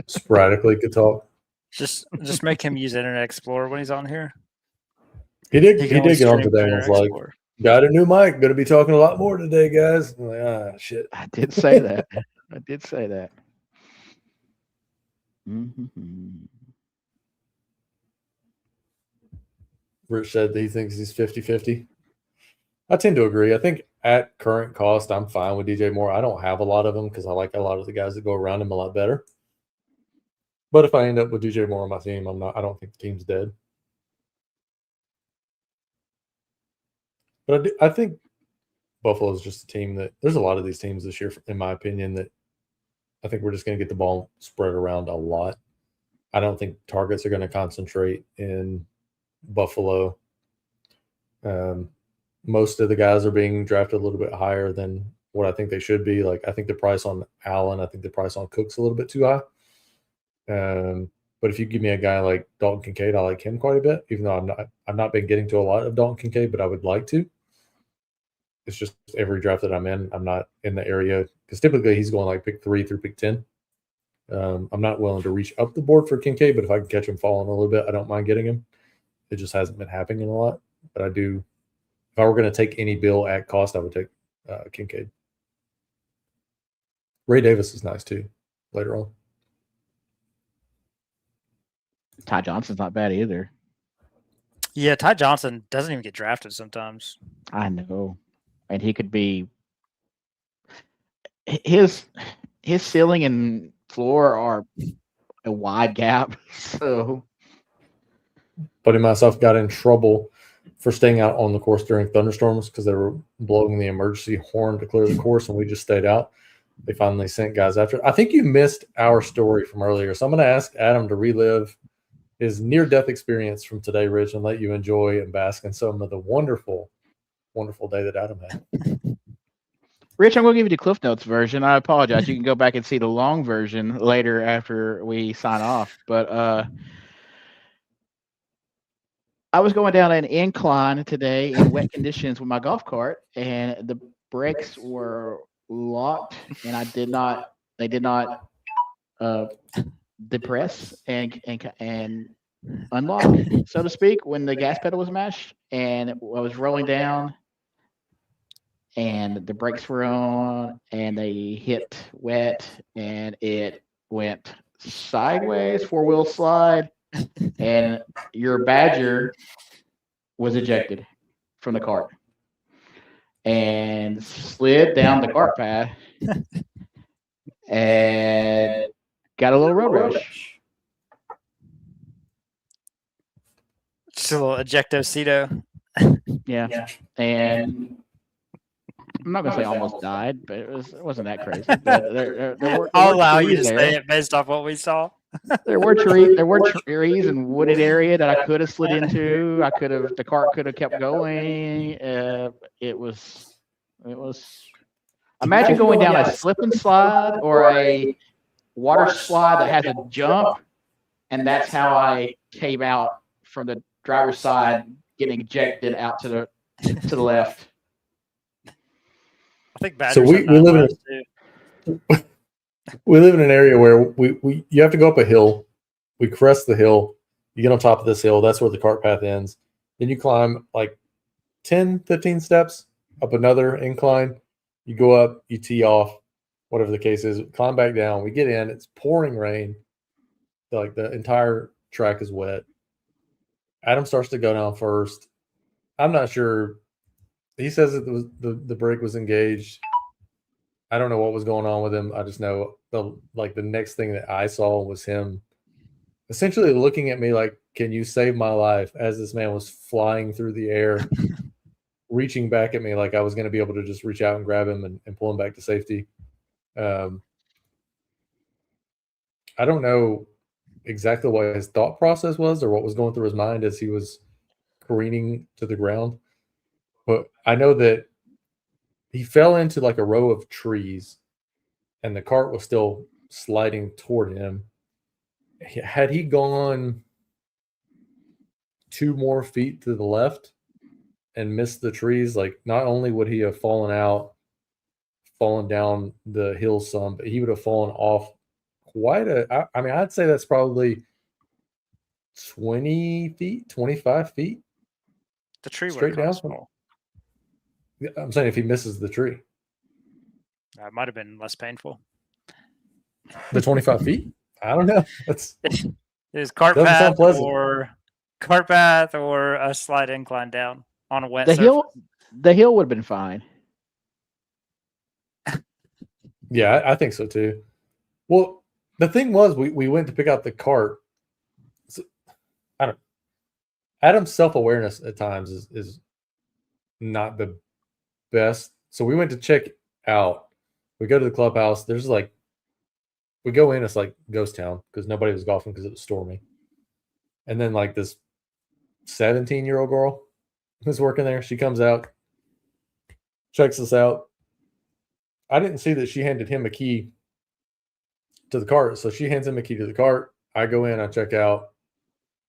sporadically could talk? Just make him use Internet Explorer when he's on here. He did get on today and was like, got a new mic. Going to be talking a lot more today, guys. I'm like, shit. I did say that. Mm-hmm. Rich said that he thinks he's 50-50. I tend to agree. I think at current cost, I'm fine with DJ Moore. I don't have a lot of him because I like a lot of the guys that go around him a lot better. But if I end up with DJ Moore on my team, I don't think the team's dead. But I think Buffalo is just a team that there's a lot of these teams this year, in my opinion, that I think we're just going to get the ball spread around a lot. I don't think targets are going to concentrate in Buffalo. Most of the guys are being drafted a little bit higher than what I think they should be. Like I think the price on Allen, I think the price on Cook's a little bit too high. But if you give me a guy like Dalton Kincaid, I like him quite a bit, even though I've not been getting to a lot of Dalton Kincaid, but I would like to. It's just every draft that I'm in, I'm not in the area because typically he's going like pick 3 through pick 10. I'm not willing to reach up the board for Kincaid, but if I can catch him falling a little bit, I don't mind getting him. It just hasn't been happening a lot, but I do. If I were going to take any bill at cost, I would take Kincaid. Ray Davis is nice too later on. Ty Johnson's not bad either. Yeah, Ty Johnson doesn't even get drafted sometimes. I know. And he could be his ceiling and floor are a wide gap. So Buddy and myself got in trouble for staying out on the course during thunderstorms because they were blowing the emergency horn to clear the course, and we just stayed out. They finally sent guys after. I think you missed our story from earlier, so I'm going to ask Adam to relive his near-death experience from today, Rich, and let you enjoy and bask in some of the wonderful, wonderful day that Adam had. Rich, I'm going to give you the Cliff Notes version. I apologize. You can go back and see the long version later after we sign off. But I was going down an incline today in wet conditions with my golf cart, and the brakes were locked, and they did not depress and unlock, so to speak, when the gas pedal was mashed, and I was rolling down, and the brakes were on, and they hit wet, and it went sideways, 4-wheel slide, and your Badger was ejected from the cart and slid down the cart path and got a little road rash. Just a little ejectocito. Yeah. And I'm not gonna say almost died, but it wasn't that crazy. But there were I'll allow you to trees say there. it based off what we saw. There were trees and wooded area that I could have slid into. The cart could have kept going. It was. Imagine going down a slip and slide or a water slide that has a jump, and that's how I came out from the driver's side, getting ejected out to the left. I think Badgers So we live in an area where you have to go up a hill. We crest the hill. You get on top of this hill. That's where the cart path ends. Then you climb like 10, 15 steps up another incline. You go up, you tee off, whatever the case is, climb back down. We get in. It's pouring rain. Like the entire track is wet. Adam starts to go down first. I'm not sure. He says that the brake was engaged. I don't know what was going on with him. I just know the next thing that I saw was him essentially looking at me like, "Can you save my life?" As this man was flying through the air, reaching back at me like I was going to be able to just reach out and grab him and pull him back to safety. I don't know exactly what his thought process was or what was going through his mind as he was careening to the ground. But I know that he fell into like a row of trees and the cart was still sliding toward him. Had he gone 2 more feet to the left and missed the trees, like not only would he have fallen down the hill some, but he would have fallen off I'd say that's probably 20 feet, 25 feet. The tree straight down. I'm saying if he misses the tree. It might have been less painful. The 25 feet? I don't know. His cart Doesn't path sound pleasant. or cart path or a slight incline down on a wet The surface. hill would have been fine. Yeah, I think so too. Well, the thing was, we went to pick out the cart. So, I don't. Adam's self-awareness at times is not the best. So we went to check out. We go to the clubhouse. There's like, we go in. It's like ghost town because nobody was golfing because it was stormy. And then like this 17-year-old girl who's working there, she comes out, checks us out. I didn't see that she handed him a key to the cart. So she hands him a key to the cart. I go in, I check out,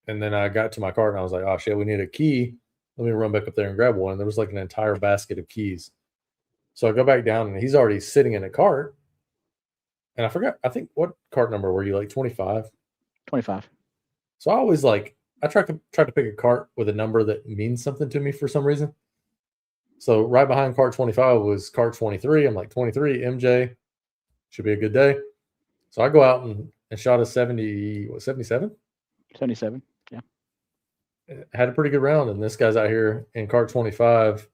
and then I got to my cart and I was like, oh shit, we need a key. Let me run back up there and grab one. And there was like an entire basket of keys. So I go back down and he's already sitting in a cart. And I forgot, I think, what cart number were you, like 25? 25. So I always like, I try to pick a cart with a number that means something to me for some reason. So right behind cart 25 was cart 23. I'm like, 23, MJ, should be a good day. So I go out and shot a 77? 77. Yeah. Had a pretty good round. And this guy's out here in cart 25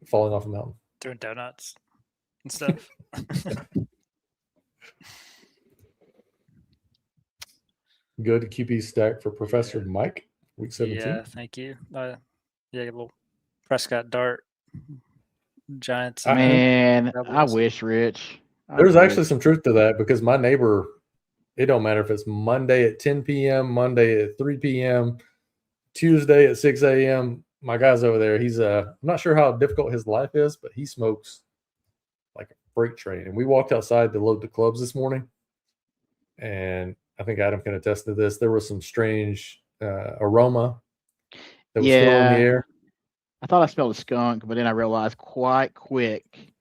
falling off a mountain. Doing donuts and stuff. Good QB stack for Professor Mike, week 17. Yeah, thank you. Yeah, a little Prescott dart. Giants. Man, I Cowboys. wish, Rich. There's actually some truth to that because my neighbor, it don't matter if it's Monday at 10 p.m., Monday at 3 p.m., Tuesday at 6 a.m. My guy's over there. He's I'm not sure how difficult his life is, but he smokes like a freight train. And we walked outside to load the clubs this morning, and I think Adam can attest to this. There was some strange aroma that was still in the air. I thought I smelled a skunk, but then I realized quite quick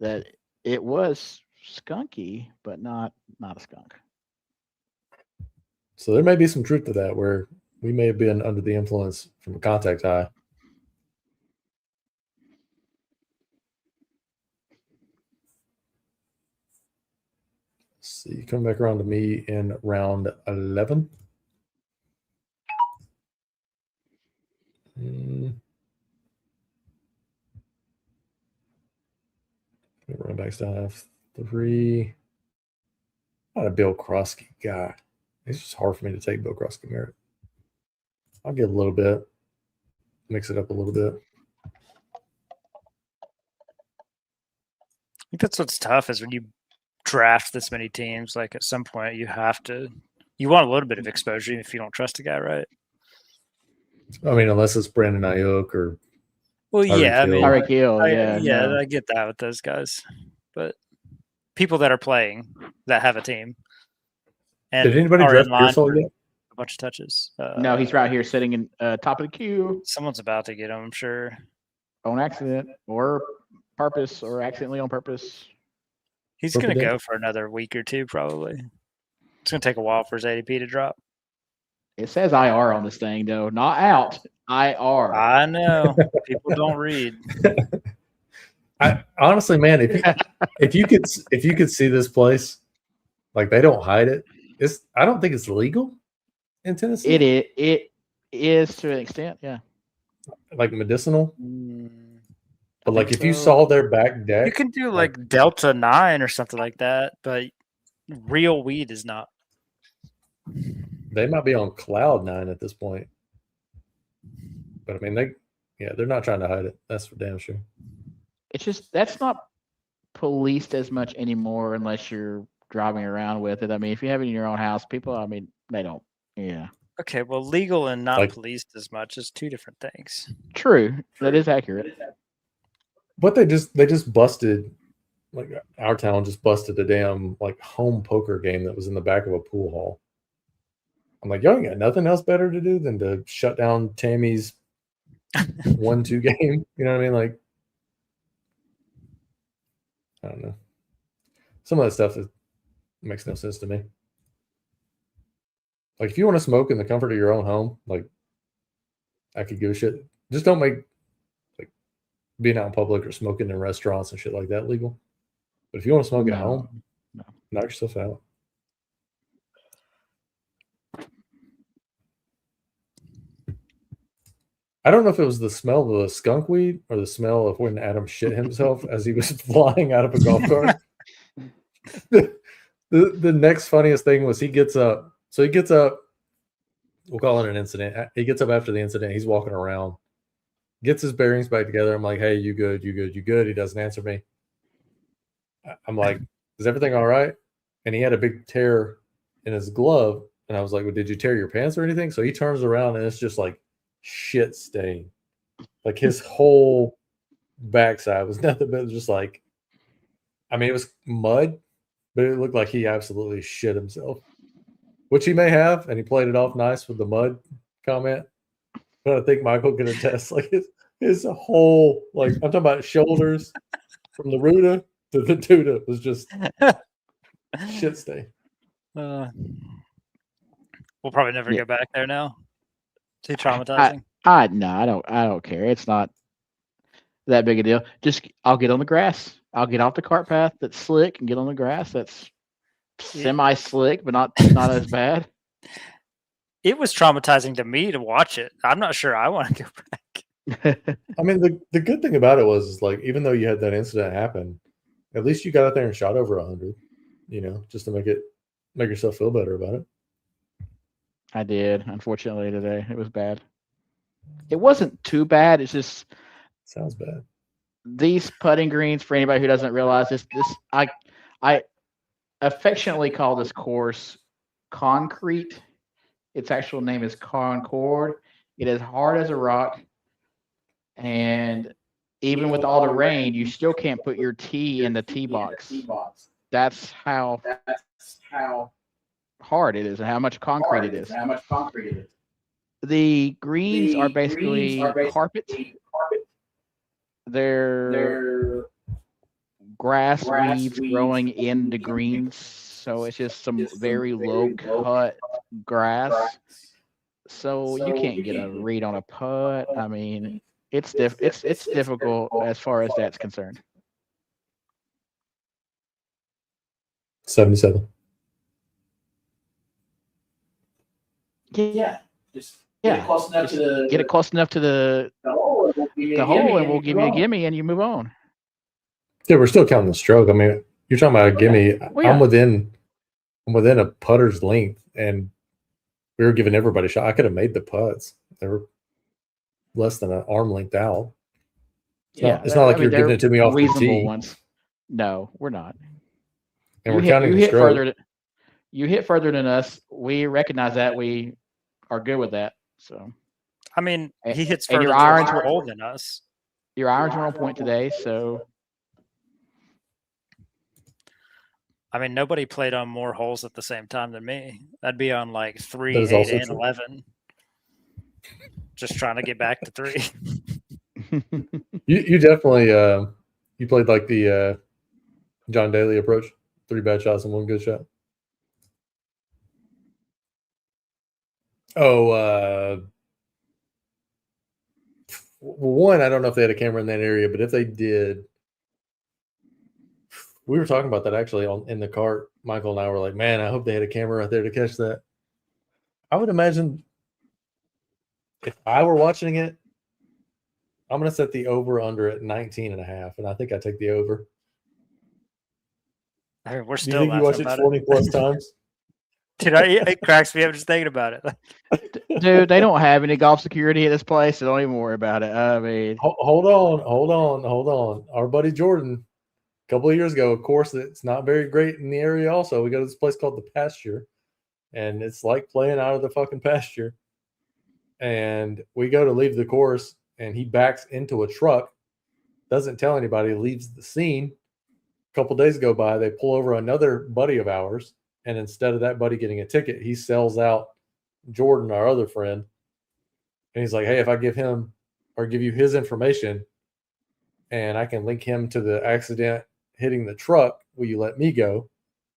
that it was skunky, but not a skunk. So there may be some truth to that, where we may have been under the influence from a contact high. Let's see, come back around to me in round 11. Running backs down, I have 3. Not a Bill Krosky guy. It's just hard for me to take Bill Krosky merit. I'll get a little bit, mix it up a little bit. I think that's what's tough is when you draft this many teams. Like at some point, you want a little bit of exposure if you don't trust a guy, right? I mean, unless it's Brandon Ayuk or. Well, yeah, Tyreek Hill, no. I get that with those guys, but people that are playing that have a team. And did anybody draft Pearsall yet? A bunch of touches. No, he's right here sitting in top of the queue. Someone's about to get him, I'm sure. On accident or purpose or accidentally on purpose. He's going to go for another week or two, probably. It's going to take a while for his ADP to drop. It says IR on this thing, though. Not out. IR. I know. People don't read. I honestly, man, if you could see this place, like they don't hide it. I don't think it's legal in Tennessee. It is to an extent, yeah. Like medicinal. But like if you saw their back deck, you can do like Delta 9 or something like that, but real weed is not. They might be on cloud 9 at this point. But I mean, they're not trying to hide it. That's for damn sure. It's just that's not policed as much anymore unless you're driving around with it. I mean, if you have it in your own house, people, I mean, they don't. Yeah. Okay, well, legal and not policed as much is two different things. True. That is accurate. But they just busted, like our town just busted a damn like home poker game that was in the back of a pool hall. I'm like, y'all ain't got nothing else better to do than to shut down Tammy's 1-2 game. You know what I mean? Like, I don't know. Some of that stuff makes no sense to me. Like, if you want to smoke in the comfort of your own home, like, I could give a shit. Just don't make like being out in public or smoking in restaurants and shit like that legal. But if you want to smoke at home, knock yourself out. I don't know if it was the smell of the skunk weed or the smell of when Adam shit himself as he was flying out of a golf cart. The next funniest thing was he gets up. So he gets up. We'll call it an incident. He gets up after the incident. He's walking around, gets his bearings back together. I'm like, hey, you good? You good? You good? He doesn't answer me. I'm like, is everything all right? And he had a big tear in his glove. And I was like, well, did you tear your pants or anything? So he turns around and it's just like shit stain. Like his whole backside was nothing but just like, I mean, it was mud, but it looked like he absolutely shit himself, which he may have. And he played it off nice with the mud comment. But I think Michael can attest, like his whole, like, I'm talking about shoulders from the Ruta to the Tuta was just shit stain. We'll probably never go back there now. Too traumatizing. No, I don't care. It's not that big a deal. Just I'll get on the grass. I'll get off the cart path that's slick and get on the grass that's semi slick, but not as bad. It was traumatizing to me to watch it. I'm not sure I want to go back. I mean, the good thing about it was like, even though you had that incident happen, at least you got out there and shot over 100, just to make yourself feel better about it. I did, unfortunately, today. It was bad. It wasn't too bad. It's just sounds bad. These putting greens, for anybody who doesn't realize this, I affectionately call this course concrete. Its actual name is Concord. It is hard as a rock, and even with all the rain, you still can't put your tee in the tee box. That's how hard it is and how much concrete it is. The greens are basically carpet. They're grass weeds growing in the greens, so it's just some very low cut grass. So you can't get a read on a putt. I mean, it's difficult as far as that's concerned. 77. Yeah. Get it close enough to the hole, and we'll give you a gimme, and you move on. Yeah, we're still counting the stroke. I mean, you're talking about a gimme. Well, yeah. I'm within a putter's length, and we were giving everybody a shot. I could have made the putts. They were less than an arm length out. It's not like you're giving it to me off the tee. Ones. No, we're not. And we're counting the stroke. You hit further than us. We recognize that. We are good with that. So, I mean, he hits further your irons were hole than us. Your irons were on point today, so. I mean, nobody played on more holes at the same time than me. That'd be on like 3, 8, and 11. Just trying to get back to 3. You definitely you played like the John Daly approach, 3 bad shots and 1 good shot. One, I don't know if they had a camera in that area, but if they did, we were talking about that actually in the cart. Michael and I were like, man, I hope they had a camera right there to catch that. I would imagine if I were watching it, I'm going to set the over under at 19.5, and I think I take the over. I mean, we're Do still. you think you watch it 40 plus times? Dude, it cracks me up just thinking about it. Dude, they don't have any golf security at this place, so don't even worry about it. I mean, hold on. Our buddy Jordan, a couple of years ago, of course, it's not very great in the area. Also, we go to this place called the Pasture, and it's like playing out of the fucking pasture. And we go to leave the course, and he backs into a truck, doesn't tell anybody, leaves the scene. A couple days go by, they pull over another buddy of ours, and instead of that buddy getting a ticket, he sells out Jordan, our other friend. And he's like, hey, if I give him or give you his information and I can link him to the accident hitting the truck, will you let me go?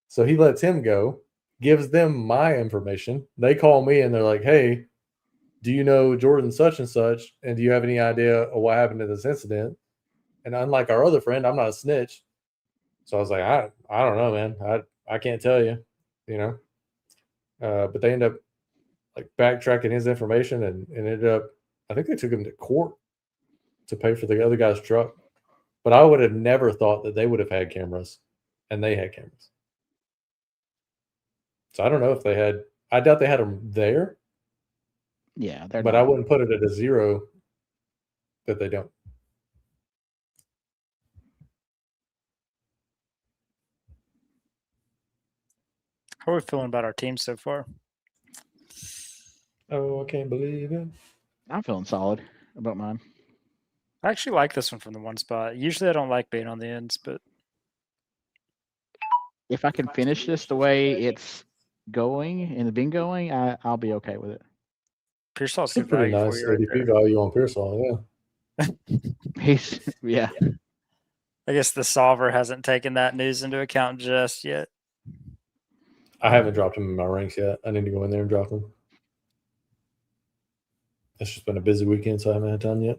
So he lets him go, gives them my information. They call me and they're like, hey, do you know Jordan such and such? And do you have any idea of what happened to this incident? And unlike our other friend, I'm not a snitch. So I was like, I don't know, man. I can't tell you, but they end up like backtracking his information and ended up I think they took him to court to pay for the other guy's truck. But I would have never thought that they would have had cameras, and they had cameras. So I don't know if they had. I doubt they had them there. Yeah, but I wouldn't put it at a 0 that they don't. How are we feeling about our team so far? Oh, I can't believe it. I'm feeling solid about mine. I actually like this one from the one spot. Usually I don't like being on the ends, but If I can finish this the way it's going and been going, I'll be okay with it. Pearsall's It's a good pretty value nice for you right ADP there. value on Pearsall, yeah. Yeah. I guess the solver hasn't taken that news into account just yet. I haven't dropped him in my ranks yet. I need to go in there and drop him. It's just been a busy weekend, so I haven't had time yet.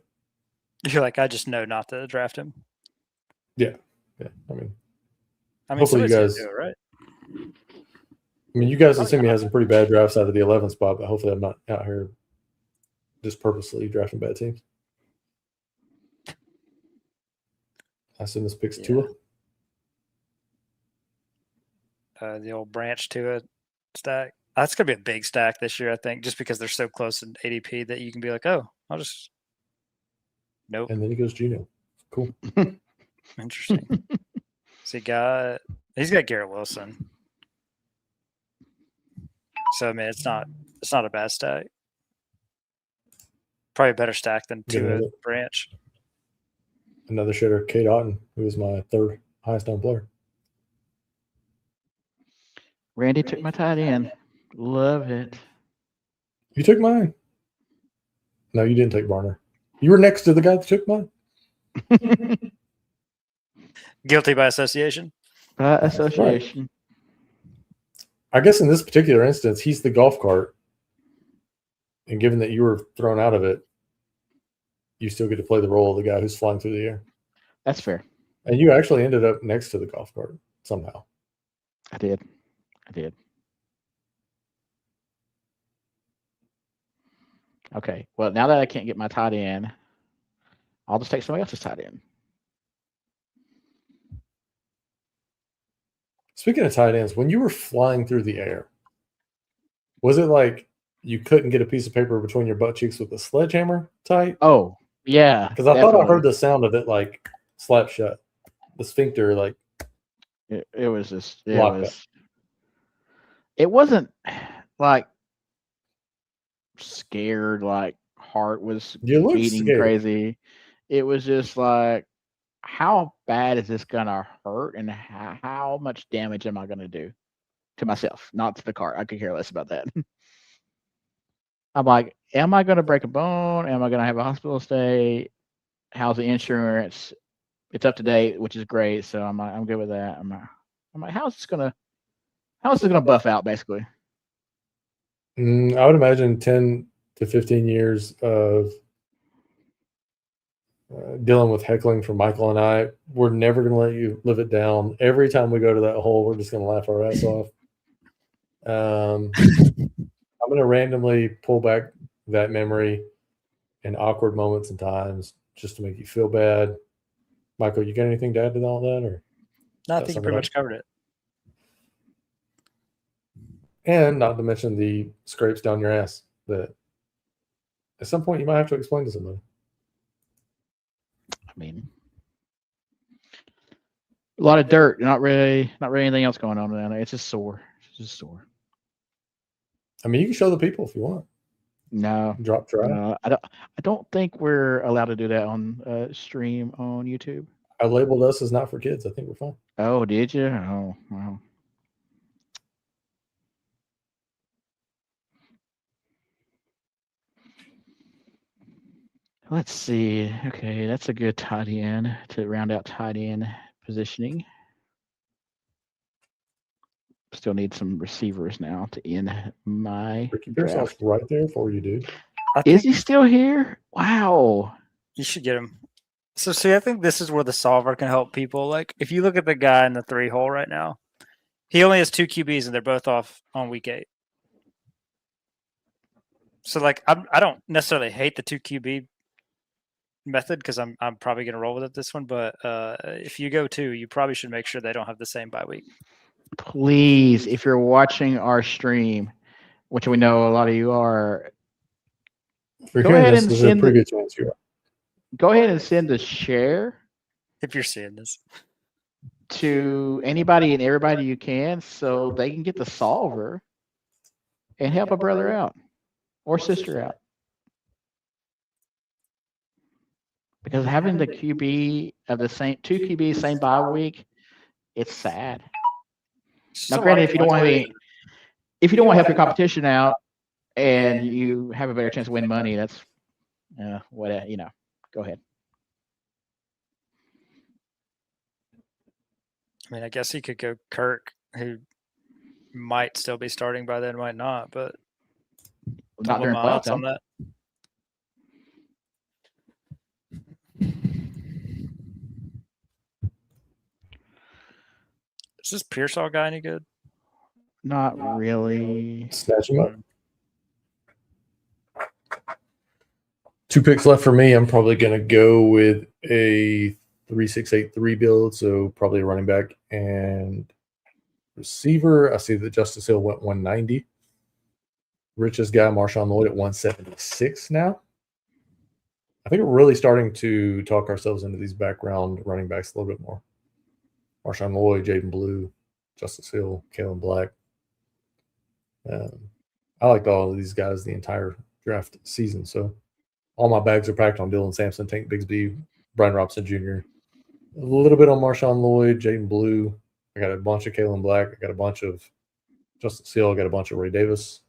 You're like, I just know not to draft him. Yeah. I mean, hopefully you somebody's gonna guys. do it, right? I mean, you guys have seen me have some pretty bad drafts out of the 11th spot, but hopefully I'm not out here just purposely drafting bad teams. I assume this picks Tua. The old branch to a stack. That's gonna be a big stack this year, I think, just because they're so close in ADP that you can be like, oh, I'll just nope. And then he goes Gino. Cool. Interesting. So he's got Garrett Wilson. So I mean it's not a bad stack. Probably a better stack than Tua branch. Another shitter, Kate Otten, who was my 3rd highest owned player. Randy took my tight end. Love it. You took mine. No, you didn't take Barner. You were next to the guy that took mine. Guilty by association. By association. Right. I guess in this particular instance, he's the golf cart. And given that you were thrown out of it, you still get to play the role of the guy who's flying through the air. That's fair. And you actually ended up next to the golf cart somehow. I did. Okay. Well, now that I can't get my tight end, I'll just take somebody else's tight end. Speaking of tight ends, when you were flying through the air, was it like you couldn't get a piece of paper between your butt cheeks with a sledgehammer tight? Oh, yeah. Because I thought I heard the sound of it like slap shut. The sphincter, like it was just it wasn't like scared, like heart was beating scared. crazy. It was just like, how bad is this gonna hurt, and how much damage am I gonna do to myself, not to the cart? I could care less about that. I'm like, am I gonna break a bone? Am I gonna have a hospital stay? How's the insurance? It's up to date, which is great. So I'm good with that. I'm like, how's this gonna buff out, basically? I would imagine 10 to 15 years of dealing with heckling from Michael and I. We're never going to let you live it down. Every time we go to that hole, we're just going to laugh our ass off. I'm going to randomly pull back that memory in awkward moments and times just to make you feel bad. Michael, you got anything to add to all that? Or no, I think you pretty much covered it. And not to mention the scrapes down your ass that at some point you might have to explain to somebody. I mean, a lot of dirt, not really anything else going on down there. It's just sore. I mean, you can show the people if you want. No, drop try. I don't think we're allowed to do that on stream on YouTube. I labeled us as not for kids. I think we're fine. Oh, did you? Oh, wow. Let's see. Okay, that's a good tight end to round out tight end positioning. Still need some receivers now to end my draft. Right there for you, dude. Is he still here? Wow. You should get him. So, see, I think this is where the solver can help people. Like, if you look at the guy in the 3 hole right now, he only has 2 QBs, and they're both off on week 8. So like I don't necessarily hate the 2 QB method because I'm probably going to roll with it this one. But if you go 2, you probably should make sure they don't have the same bye week. Please, if you're watching our stream, which we know a lot of you are, If you're Go hearing ahead this, and there's a send pretty good chance you are. go ahead and send a share If you're seeing this, to anybody and everybody you can so they can get the solver and help a brother out or sister out. Because having the QB of the same 2 QBs same bye week, it's sad. Now, granted, if you don't want to help your competition out and you have a better chance to win money, that's what Go ahead. I mean, I guess he could go Kirk, who might still be starting by then, might not, but Not don't during put my playoff odds on time. that. Is this Pearsall guy any good? Not really. Snatch him up. 2 picks left for me. I'm probably going to go with a 3-6-8-3 build, so probably a running back and receiver. I see that Justice Hill went 190. Richest guy, Marshawn Lloyd, at 176 now. I think we're really starting to talk ourselves into these background running backs a little bit more. Marshawn Lloyd, Jaden Blue, Justice Hill, Kalen Black. I liked all of these guys the entire draft season, so all my bags are packed on Dylan Sampson, Tank Bigsby, Brian Robson Jr. A little bit on Marshawn Lloyd, Jaden Blue. I got a bunch of Kalen Black. I got a bunch of Justice Hill. I got a bunch of Ray Davis.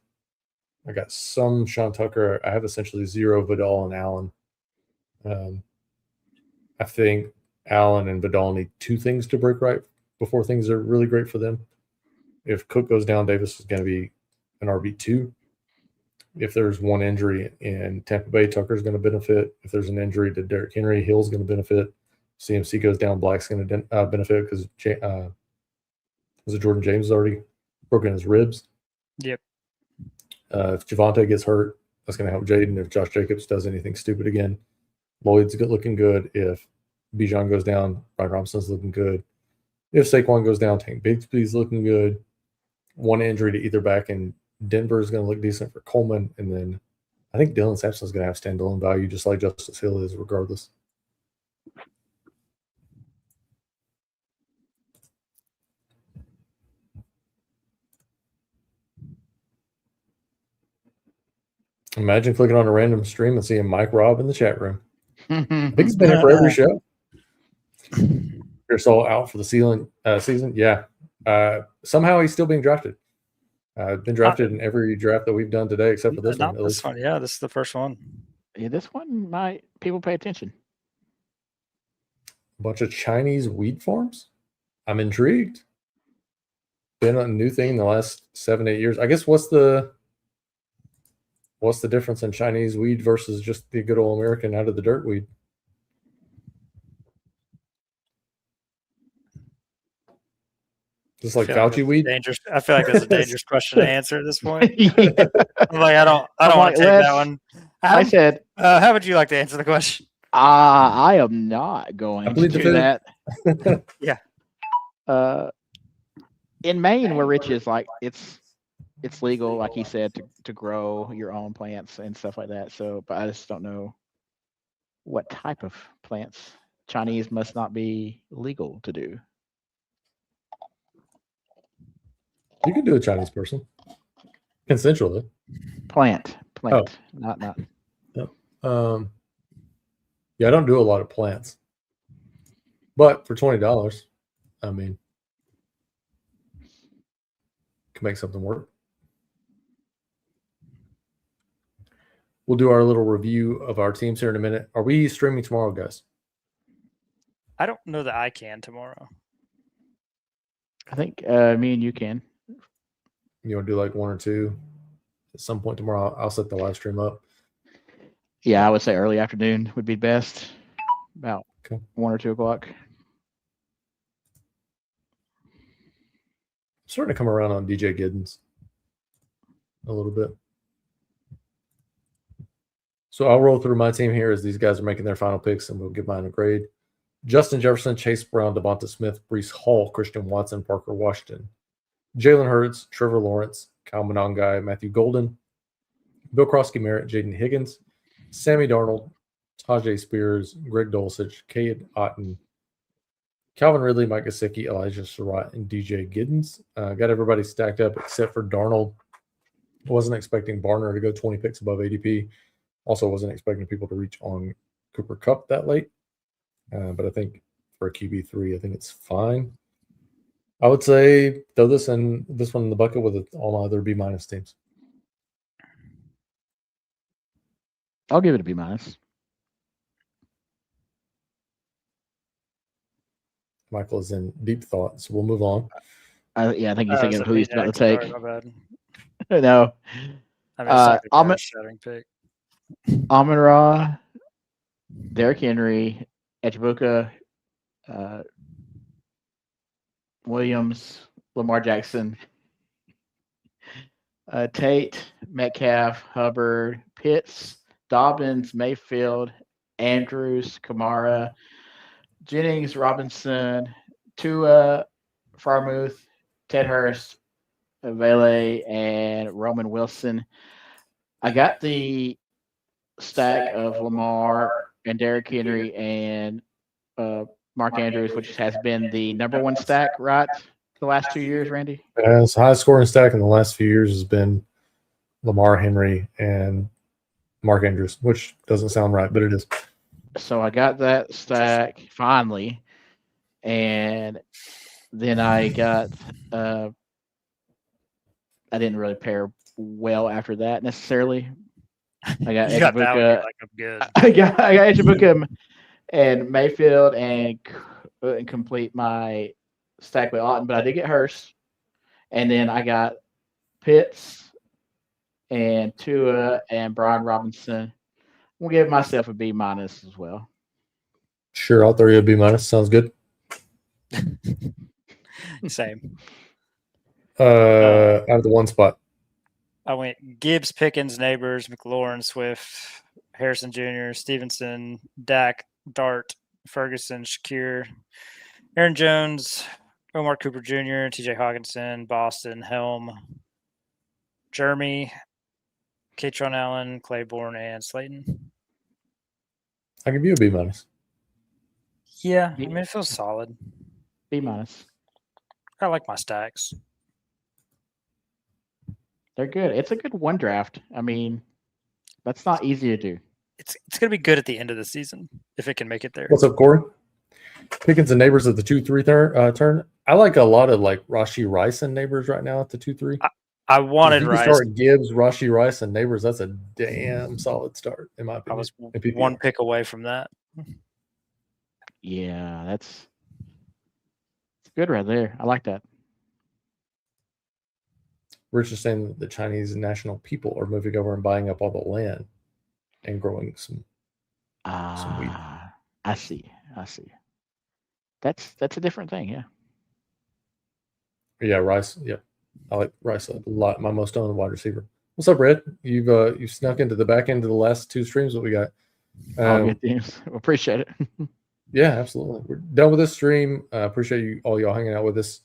I got some Sean Tucker. I have essentially 0 Vidal and Allen. I think Allen and Vidal need 2 things to break right before things are really great for them. If Cook goes down, Davis is going to be an RB2. If there's one injury in Tampa Bay, Tucker's going to benefit. If there's an injury to Derrick Henry, Hill's going to benefit. CMC goes down, Black's going to benefit because was it Jordan James has already broken his ribs? Yep. If Javonte gets hurt, that's going to help Jaden. If Josh Jacobs does anything stupid again, Lloyd's looking good. If Bijan goes down, Brian Robinson's looking good. If Saquon goes down, Tank Bigsby's looking good. One injury to either back, and Denver is going to look decent for Coleman. And then I think Dylan Sampson's going to have standalone value just like Justice Hill is regardless. Imagine clicking on a random stream and seeing Mike Robb in the chat room. I think he's been here for every show. Pearsall out for the season. Yeah. Somehow he's still being drafted. Been drafted in every draft that we've done today except for this one. Not this one. Yeah, this is the first one. Yeah, this one might people pay attention. A bunch of Chinese weed farms. I'm intrigued. Been a new thing in the last 7-8 years. I guess what's the difference in Chinese weed versus just the good old American out of the dirt weed? Just like Fauci weed? Dangerous. I feel like that's a dangerous question to answer at this point. Yeah. I'm like, I don't want to take that one. I said, how would you like to answer the question? I am not going to do that. Yeah. In Maine, where Rich is, like, it's legal, like he said, to grow your own plants and stuff like that. So, but I just don't know what type of plants. Chinese must not be legal to do. You can do a Chinese person. Consensually. Plant. Not. Yeah, I don't do a lot of plants. But for $20, I mean, can make something work. We'll do our little review of our teams here in a minute. Are we streaming tomorrow, guys? I don't know that I can tomorrow. I think me and you can. You want to do like 1 or 2 at some point tomorrow? I'll set the live stream up. Yeah, I would say early afternoon would be best. About 1 or 2 o'clock. I'm starting to come around on DJ Giddens a little bit. So I'll roll through my team here as these guys are making their final picks, and we'll give mine a grade. Justin Jefferson, Chase Brown, Devonta Smith, Breece Hall, Christian Watson, Parker Washington, Jalen Hurts, Trevor Lawrence, Kyle Monangai, Matthew Golden, Bill Krosky Merritt, Jaden Higgins, Sammy Darnold, Tajay Spears, Greg Dulcich, Cade Otton, Calvin Ridley, Mike Gesicki, Elijah Surratt, and DJ Giddens. Got everybody stacked up except for Darnold. Wasn't expecting Barner to go 20 picks above ADP. Also wasn't expecting people to reach on Cooper Kupp that late. But I think for a QB3, I think it's fine. I would say throw this one in the bucket with all my other B- teams. I'll give it a B-. Michael is in deep thought, so we'll move on. I think he's thinking of who he's about to Sorry, take. my bad. No. I mean, I'm a- shattering pick. Amon-Ra, Derrick Henry, Echibuka, Williams, Lamar Jackson, Tate, Metcalf, Hubbard, Pitts, Dobbins, Mayfield, Andrews, Kamara, Jennings, Robinson, Tua, Farmouth, Ted Hurst, Vele, and Roman Wilson. I got the stack of Lamar and Derrick Henry and Mark Andrews, which has been the number one stack, right? The last 2 years, Randy? His highest scoring stack in the last few years has been Lamar, Henry, and Mark Andrews, which doesn't sound right, but it is. So I got that stack finally. And then I got I didn't really pair well after that necessarily. I got You got that one, Echibuka. you're like, I'm good. I got Echibuka and Mayfield and complete my stack with Otton, but I did get Hurst. And then I got Pitts and Tua and Brian Robinson. We'll give myself a B- as well. Sure, I'll throw you a B-. Sounds good. Same. Out of the one spot. I went Gibbs, Pickens, Neighbors, McLaurin, Swift, Harrison Jr., Stevenson, Dak, Dart, Ferguson, Shakir, Aaron Jones, Omar Cooper Jr., TJ Hawkinson, Boston, Helm, Jeremy, Katron Allen, Claiborne, and Slayton. I'll give you a B-. Yeah, I mean, it feels solid. B-. I like my stacks. They're good. It's a good one draft. I mean, that's not easy to do. It's going to be good at the end of the season if it can make it there. What's up, Corey? Pickens and Neighbors at the 2-3 turn. I like a lot of like Rashee Rice and Neighbors right now at the 2-3. I wanted if you Rice. Start Gibbs, Rashee Rice, and Neighbors. That's a damn solid start in my opinion. I was one pick away from that. Yeah, it's good right there. I like that. Rich is saying that the Chinese national people are moving over and buying up all the land and growing some wheat. I see. That's a different thing, yeah. Yeah, Rice. Yeah, I like Rice a lot. My most owned wide receiver. What's up, Red? You've snuck into the back end of the last two streams that we got. All good teams. Appreciate it. Yeah, absolutely. We're done with this stream. Appreciate you all y'all hanging out with us.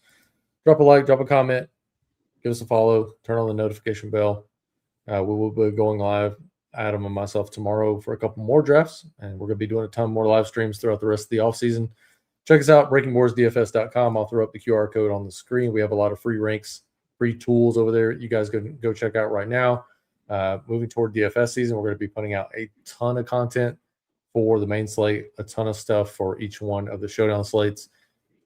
Drop a like, drop a comment, give us a follow, turn on the notification bell. We will be going live, Adam and myself, tomorrow for a couple more drafts, and we're going to be doing a ton more live streams throughout the rest of the offseason. Check us out, breakingboardsdfs.com. I'll throw up the QR code on the screen. We have a lot of free ranks, free tools over there you guys can go check out right now. Moving toward DFS season, we're going to be putting out a ton of content for the main slate, a ton of stuff for each one of the showdown slates.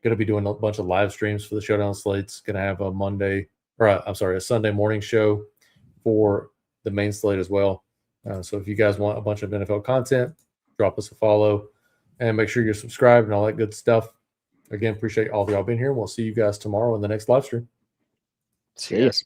Going to be doing a bunch of live streams for the showdown slates. Going to have a Sunday morning show for the main slate as well. So if you guys want a bunch of NFL content, drop us a follow and make sure you're subscribed and all that good stuff. Again, appreciate all of y'all being here. We'll see you guys tomorrow in the next live stream. See you guys.